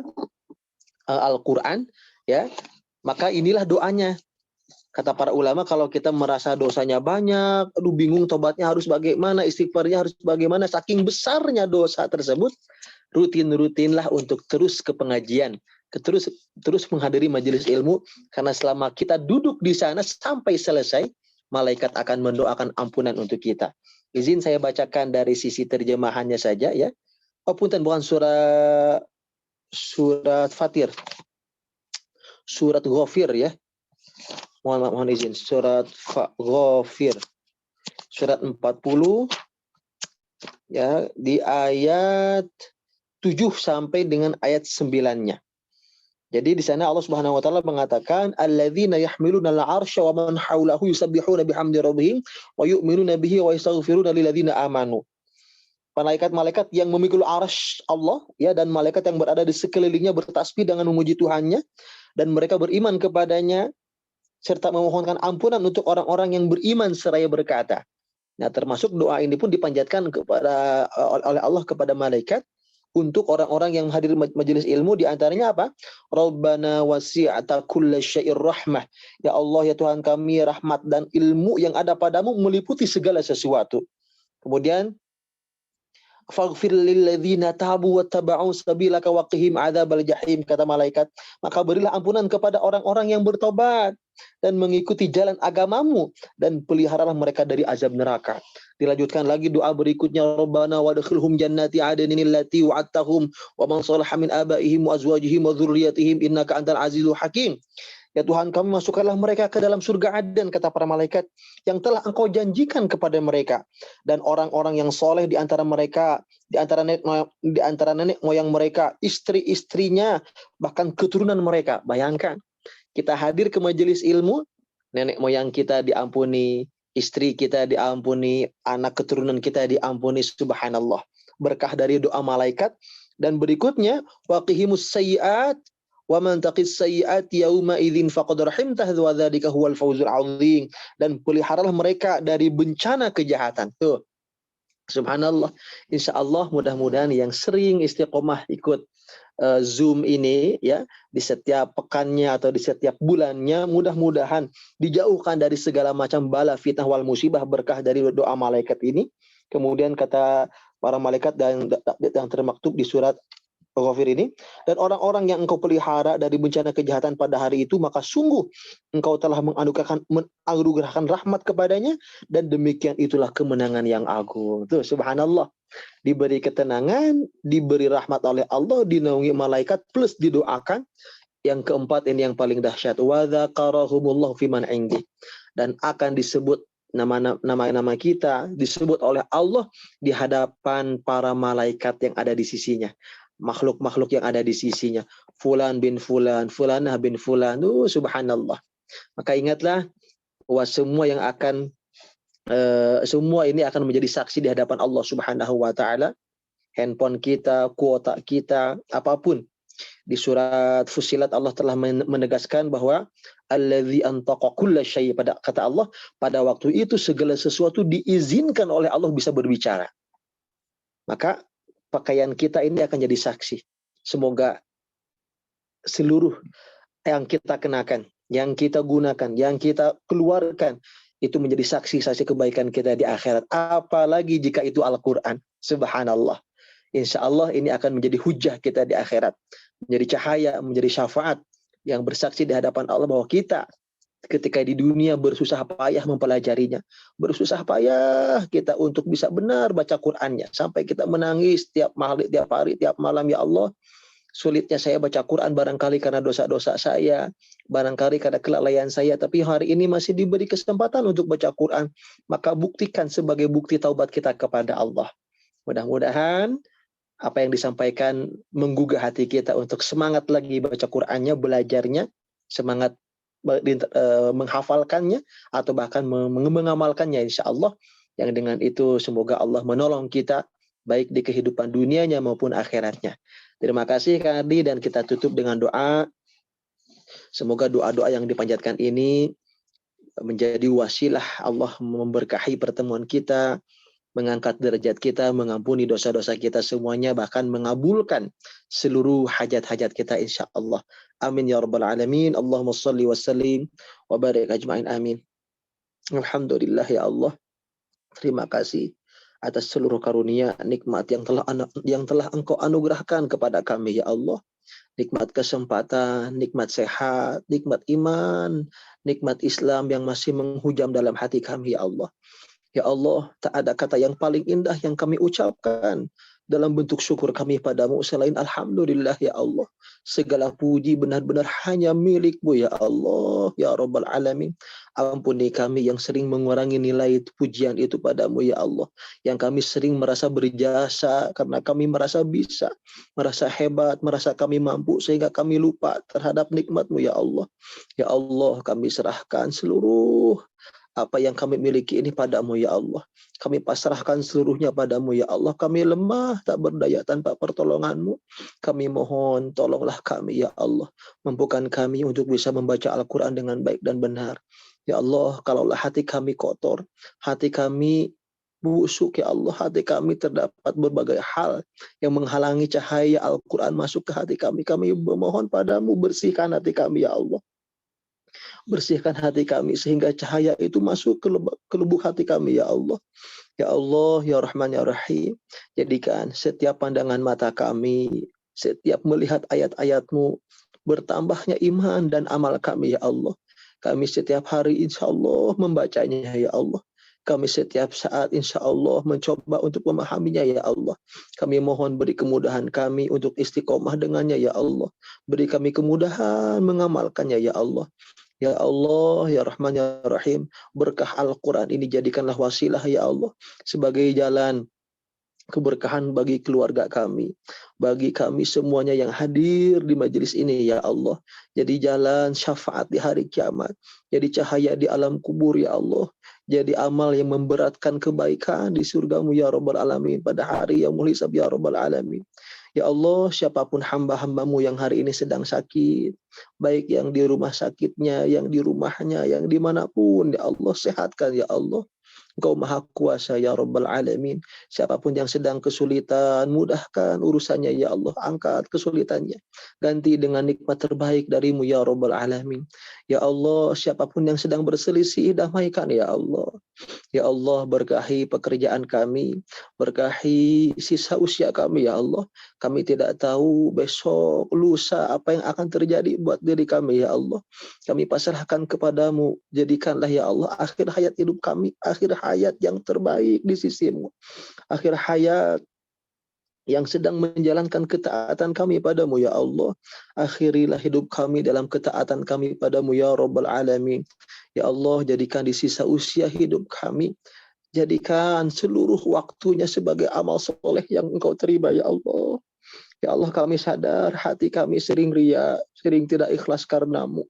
Al-Quran ya. Maka inilah doanya. Kata para ulama, kalau kita merasa dosanya banyak, aduh bingung tobatnya harus bagaimana, istighfarnya harus bagaimana, saking besarnya dosa tersebut, rutin-rutinlah untuk terus ke pengajian, terus menghadiri majelis ilmu, karena selama kita duduk di sana sampai selesai, malaikat akan mendoakan ampunan untuk kita. Izin saya bacakan dari sisi terjemahannya saja ya. Oh punten, bukan surat Fatir. Surat Ghafir ya. Mohon izin, surat Ghafir. Surat 40 ya, di ayat 7 sampai dengan ayat 9-nya. Jadi di sana Allah Subhanahu wa taala mengatakan alladzina yahmiluna al-'arsya wa man haulahu yusabbihuna bihamdi rabbihim wa yu'minuna bihi wa yastaghfiruna lil ladzina amanu. Malaikat-malaikat yang memikul arsy Allah ya, dan malaikat yang berada di sekelilingnya bertasbih dengan memuji Tuhannya, dan mereka beriman kepadanya serta memohonkan ampunan untuk orang-orang yang beriman seraya berkata. Nah, termasuk doa ini pun dipanjatkan oleh Allah kepada malaikat untuk orang-orang yang hadir majelis ilmu, di antaranya apa? Rabbana wasi'ata kulla syai'ir rahmah. Ya Allah, ya Tuhan kami, rahmat dan ilmu yang ada padamu meliputi segala sesuatu. Kemudian faghfir lil ladzina tabu wattaba'u sabilaka waqihim adzabal jahim, kata malaikat, maka berilah ampunan kepada orang-orang yang bertobat dan mengikuti jalan agamamu, dan peliharalah mereka dari azab neraka. Dilanjutkan lagi doa berikutnya, Rabbana wadkhilhum jannati adnin allati wa'adtahum wa man salaha min abaihim wa azwajihim wa dzurriyyatihim innaka antal azizul hakim. Ya Tuhan kami, masukkanlah mereka ke dalam surga Aden, kata para malaikat, yang telah Engkau janjikan kepada mereka, dan orang-orang yang soleh di antara mereka, di antara nenek moyang mereka, istri-istrinya, bahkan keturunan mereka. Bayangkan, kita hadir ke majelis ilmu, nenek moyang kita diampuni, istri kita diampuni, anak keturunan kita diampuni. Subhanallah, berkah dari doa malaikat. Dan berikutnya, waqihimus sayyi'at wa man taqis sayyi'ati yauma idzin faqad rahimtah wa dzalika huwal fawzul 'adzim, dan peliharalah mereka dari bencana kejahatan. Tuh. Subhanallah. Insyaallah mudah-mudahan yang sering istiqomah ikut Zoom ini ya, di setiap pekannya atau di setiap bulannya, mudah-mudahan dijauhkan dari segala macam bala, fitnah wal musibah, berkah dari doa malaikat ini. Kemudian kata para malaikat yang termaktub di surat Ghafir ini, dan orang-orang yang engkau pelihara dari bencana kejahatan pada hari itu, maka sungguh engkau telah menganugerahkan rahmat kepadanya, dan demikian itulah kemenangan yang agung. Tuh, subhanallah. Diberi ketenangan, diberi rahmat oleh Allah, dinaungi malaikat, plus didoakan. Yang keempat ini yang paling dahsyat. Wa dzakarahumullahu fiman indi. Dan akan disebut nama-nama kita, disebut oleh Allah di hadapan para malaikat yang ada di sisinya. Makhluk-makhluk yang ada di sisinya. Fulan bin fulan, fulanah bin fulan. Subhanallah. Maka ingatlah bahwa semua yang akan semua ini akan menjadi saksi di hadapan Allah Subhanahu wa taala. Handphone kita, kuota kita, apapun. Di surat Fussilat Allah telah menegaskan bahwa allazi antaqa kulla syai', pada kata Allah, pada waktu itu segala sesuatu diizinkan oleh Allah bisa berbicara. Maka pakaian kita ini akan jadi saksi. Semoga seluruh yang kita kenakan, yang kita gunakan, yang kita keluarkan itu menjadi saksi-saksi kebaikan kita di akhirat. Apalagi jika itu Al-Quran. Subhanallah. Insya Allah ini akan menjadi hujah kita di akhirat. Menjadi cahaya, menjadi syafaat yang bersaksi di hadapan Allah bahwa kita ketika di dunia bersusah payah mempelajarinya. Bersusah payah kita untuk bisa benar baca Qur'annya. Sampai kita menangis tiap hari, tiap malam, ya Allah, sulitnya saya baca Quran barangkali karena dosa-dosa saya, barangkali karena kelalaian saya, tapi hari ini masih diberi kesempatan untuk baca Quran. Maka buktikan sebagai bukti taubat kita kepada Allah. Mudah-mudahan apa yang disampaikan menggugah hati kita untuk semangat lagi baca Qur'annya, belajarnya, semangat menghafalkannya, atau bahkan mengamalkannya, insya Allah. Yang dengan itu semoga Allah menolong kita baik di kehidupan dunianya maupun akhiratnya. Terima kasih Kak Ardi, dan kita tutup dengan doa. Semoga doa-doa yang dipanjatkan ini menjadi wasilah Allah memberkahi pertemuan kita, mengangkat derajat kita, mengampuni dosa-dosa kita semuanya, bahkan mengabulkan seluruh hajat-hajat kita insya Allah. Amin ya rabbal alamin. Allahumma salli wa sallim wa barik ajma'in. Amin. Alhamdulillah ya Allah. Terima kasih atas seluruh karunia, nikmat yang telah Engkau anugerahkan kepada kami ya Allah. Nikmat kesempatan, nikmat sehat, nikmat iman, nikmat Islam yang masih menghujam dalam hati kami ya Allah. Ya Allah, tak ada kata yang paling indah yang kami ucapkan dalam bentuk syukur kami padamu selain Alhamdulillah ya Allah. Segala puji benar-benar hanya milik-Mu ya Allah, ya Rabbal Alamin. Ampuni kami yang sering mengurangi nilai pujian itu padamu ya Allah. Yang kami sering merasa berjasa karena kami merasa bisa, merasa hebat, merasa kami mampu sehingga kami lupa terhadap nikmat-Mu ya Allah. Ya Allah, kami serahkan seluruh apa yang kami miliki ini padamu ya Allah. Kami pasrahkan seluruhnya padamu ya Allah. Kami lemah tak berdaya tanpa pertolongan-Mu. Kami mohon tolonglah kami ya Allah. Mampukan kami untuk bisa membaca Al-Quran dengan baik dan benar. Ya Allah, kalaulah hati kami kotor, hati kami busuk ya Allah, hati kami terdapat berbagai hal yang menghalangi cahaya Al-Quran masuk ke hati kami. Kami memohon padamu, bersihkan hati kami ya Allah. Bersihkan hati kami sehingga cahaya itu masuk ke lubuk hati kami ya Allah. Ya Allah, ya Rahman, ya Rahim. Jadikan setiap pandangan mata kami, setiap melihat ayat-ayat-Mu, bertambahnya iman dan amal kami ya Allah. Kami setiap hari insya Allah membacanya ya Allah. Kami setiap saat insya Allah mencoba untuk memahaminya ya Allah. Kami mohon beri kemudahan kami untuk istiqomah dengannya ya Allah. Beri kami kemudahan mengamalkannya ya Allah. Ya Allah, ya Rahman, ya Rahim, berkah Al-Quran ini jadikanlah wasilah ya Allah sebagai jalan keberkahan bagi keluarga kami, bagi kami semuanya yang hadir di majelis ini ya Allah. Jadi jalan syafaat di hari kiamat, jadi cahaya di alam kubur ya Allah, jadi amal yang memberatkan kebaikan di surga-Mu ya Rabbal Alamin pada hari yang hisab ya Rabbal Alamin. Ya Allah, siapapun hamba-hamba-Mu yang hari ini sedang sakit, baik yang di rumah sakitnya, yang di rumahnya, yang dimanapun, ya Allah, sehatkan ya Allah. Engkau maha kuasa ya Rabbal Alamin. Siapapun yang sedang kesulitan, mudahkan urusannya ya Allah. Angkat kesulitannya. Ganti dengan nikmat terbaik darimu ya Rabbal Alamin. Ya Allah, siapapun yang sedang berselisih, damaikan ya Allah. Ya Allah, berkahi pekerjaan kami, berkahi sisa usia kami ya Allah. Kami tidak tahu besok, lusa apa yang akan terjadi buat diri kami ya Allah. Kami pasrahkan kepadamu, jadikanlah ya Allah akhir hayat hidup kami, akhir hayat yang terbaik di sisimu. Akhir hayat yang sedang menjalankan ketaatan kami padamu ya Allah. Akhirilah hidup kami dalam ketaatan kami padamu ya Rabbal Alamin. Ya Allah, jadikan di sisa usia hidup kami, jadikan seluruh waktunya sebagai amal soleh yang Engkau terima ya Allah. Ya Allah, kami sadar hati kami sering ria, sering tidak ikhlas karenamu.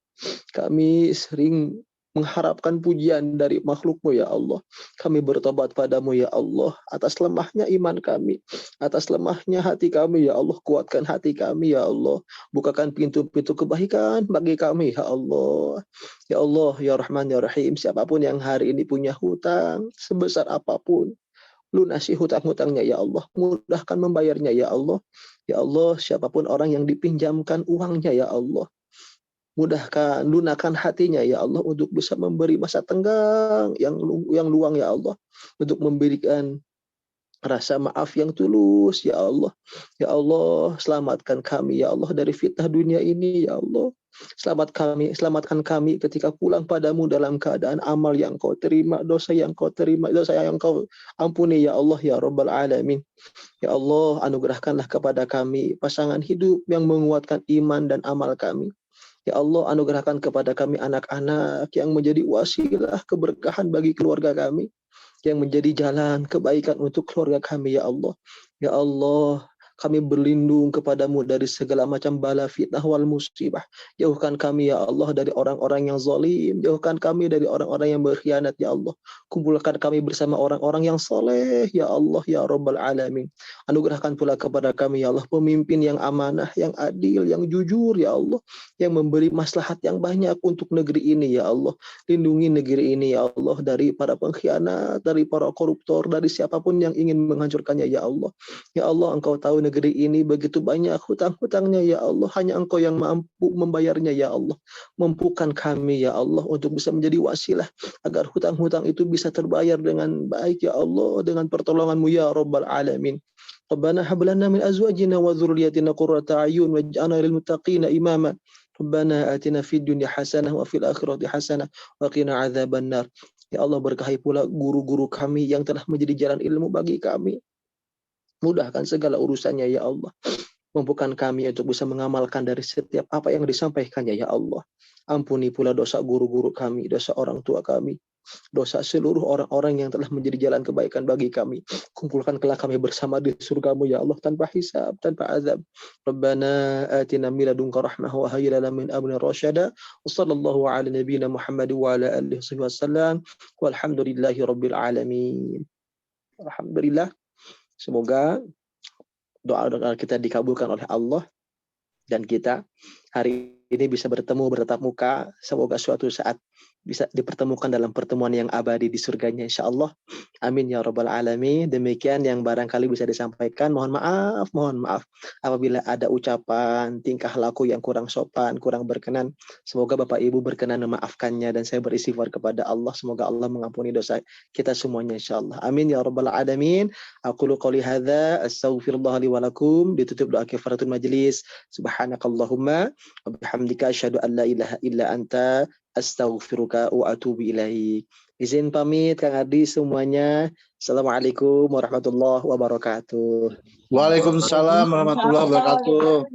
Kami sering mengharapkan pujian dari makhlukmu ya Allah. Kami bertobat padamu ya Allah. Atas lemahnya iman kami, atas lemahnya hati kami ya Allah. Kuatkan hati kami ya Allah. Bukakan pintu-pintu kebaikan bagi kami ya Allah. Ya Allah, ya Rahman, ya Rahim. Siapapun yang hari ini punya hutang sebesar apapun, lunasi hutang-hutangnya ya Allah. Mudahkan membayarnya ya Allah. Ya Allah, siapapun orang yang dipinjamkan uangnya ya Allah, mudahkan, lunakan hatinya ya Allah untuk bisa memberi masa tenggang yang luang ya Allah, untuk memberikan rasa maaf yang tulus ya Allah. Ya Allah, selamatkan kami ya Allah dari fitnah dunia ini ya Allah. Selamatkan kami ketika pulang padamu dalam keadaan amal yang Kau terima, dosa yang Kau terima, dosa yang Kau ampuni ya Allah ya Rabbal Alamin. Ya Allah, anugerahkanlah kepada kami pasangan hidup yang menguatkan iman dan amal kami. Ya Allah, anugerahkan kepada kami anak-anak yang menjadi wasilah keberkahan bagi keluarga kami, yang menjadi jalan kebaikan untuk keluarga kami ya Allah. Ya Allah, kami berlindung kepadamu dari segala macam bala, fitnah, wal musibah. Jauhkan kami ya Allah dari orang-orang yang zalim. Jauhkan kami dari orang-orang yang berkhianat ya Allah. Kumpulkan kami bersama orang-orang yang soleh ya Allah ya Rabbal Alamin. Anugerahkan pula kepada kami ya Allah pemimpin yang amanah, yang adil, yang jujur ya Allah, yang memberi maslahat yang banyak untuk negeri ini ya Allah. Lindungi negeri ini ya Allah dari para pengkhianat, dari para koruptor, dari siapapun yang ingin menghancurkannya ya Allah. Ya Allah, Engkau tahu negeri ini begitu banyak hutang-hutangnya ya Allah. Hanya Engkau yang mampu membayarnya ya Allah. Mampukan kami ya Allah untuk bisa menjadi wasilah agar hutang-hutang itu bisa terbayar dengan baik ya Allah, dengan pertolongan-Mu ya Rabbal Alamin. Rabbana hab lana min azwajina wa dzurriyyatina qurrata a'yun waj'alna lil muttaqina imama. Rabbana atina fid dunya hasanah wa fil akhirati hasanah wa qina adzabannar. Ya Allah, berkahi pula guru-guru kami yang telah menjadi jalan ilmu bagi kami. Mudahkan segala urusannya ya Allah. Mampukan kami untuk bisa mengamalkan dari setiap apa yang disampaikannya ya Allah. Ampuni pula dosa guru-guru kami, dosa orang tua kami, dosa seluruh orang-orang yang telah menjadi jalan kebaikan bagi kami. Kumpulkan kelak kami bersama di surga-Mu ya Allah, tanpa hisab, tanpa azab. Rabbana atina min ladunka rahmah wa hayyi lana min amrina rasyada. Wa sallallahu ala nabiyyina Muhammad wa ala alihi wasallam. Walhamdulillahi rabbil alamin. Alhamdulillah. Semoga doa-doa kita dikabulkan oleh Allah dan kita hari ini bisa bertemu bertatap muka. Semoga suatu saat bisa dipertemukan dalam pertemuan yang abadi di surganya insyaallah. Amin ya Rabbal Alamin. Demikian yang barangkali bisa disampaikan. Mohon maaf apabila ada ucapan, tingkah laku yang kurang sopan, kurang berkenan. Semoga Bapak Ibu berkenan memaafkannya dan saya beristighfar kepada Allah. Semoga Allah mengampuni dosa kita semuanya insyaallah. Amin ya Rabbal Alamin. Aqulu qouli hadza astaghfirullah li wa lakum. Ditutup doa kifaratul majlis. Subhanakallahumma wa bihamdika asyhadu an la ilaha illa anta astaghfiruka wa atubu ilaik. Izin pamit Kang Ardi semuanya. Assalamualaikum warahmatullahi wabarakatuh. Waalaikumsalam warahmatullahi wabarakatuh.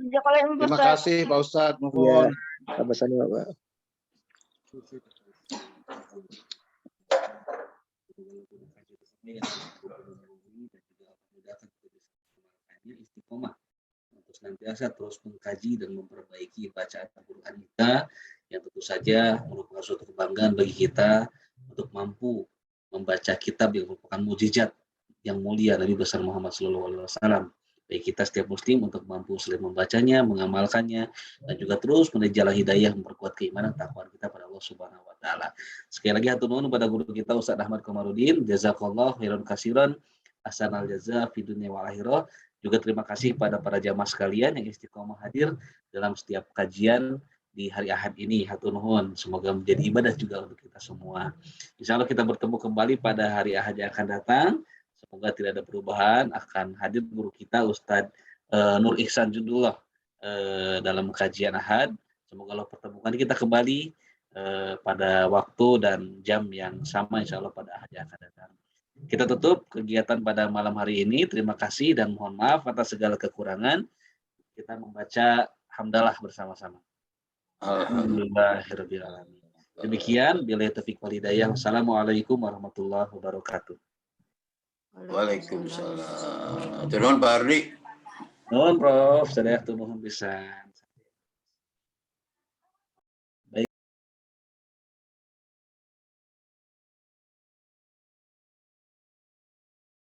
Terima kasih Pak Ustadz. Mohon. Sama-sama Pak. Istiqomah untuk senantiasa terus mengkaji dan memperbaiki bacaan Al-Quran kita, yang tentu saja merupakan suatu kebanggaan bagi kita untuk mampu membaca kitab yang merupakan mukjizat yang mulia Nabi besar Muhammad SAW. Baik kita setiap muslim untuk mampu selain membacanya, mengamalkannya, dan juga terus menuju jalan hidayah memperkuat keimanan takwa kita pada Allah Subhanahu wa taala. Sekali lagi hatur nuhun kepada guru kita Ustaz Ahmad Komarudin, jazakallahu khairan katsiran, ahsanal jaza fid dunya wal akhirah. Juga terima kasih pada para jamaah sekalian yang istiqomah hadir dalam setiap kajian di hari Ahad ini. Hatur nuhun, semoga menjadi ibadah juga untuk kita semua. Insya Allah kita bertemu kembali pada hari Ahad yang akan datang. Semoga tidak ada perubahan, akan hadir guru kita Ustadz Nur Ihsan Jundullah dalam kajian Ahad. Semoga Allah pertemukan kita kembali pada waktu dan jam yang sama insya Allah pada Ahad yang akan datang. Kita tutup kegiatan pada malam hari ini. Terima kasih dan mohon maaf atas segala kekurangan. Kita membaca hamdalah bersama-sama. Alhamdulillahirabbil alamin. Demikian billahi taufiq wal hidayah. Wassalamualaikum warahmatullahi wabarakatuh. Waalaikumsalam. Turun Pak Ardi. Nuhun Prof, saya turun bisa.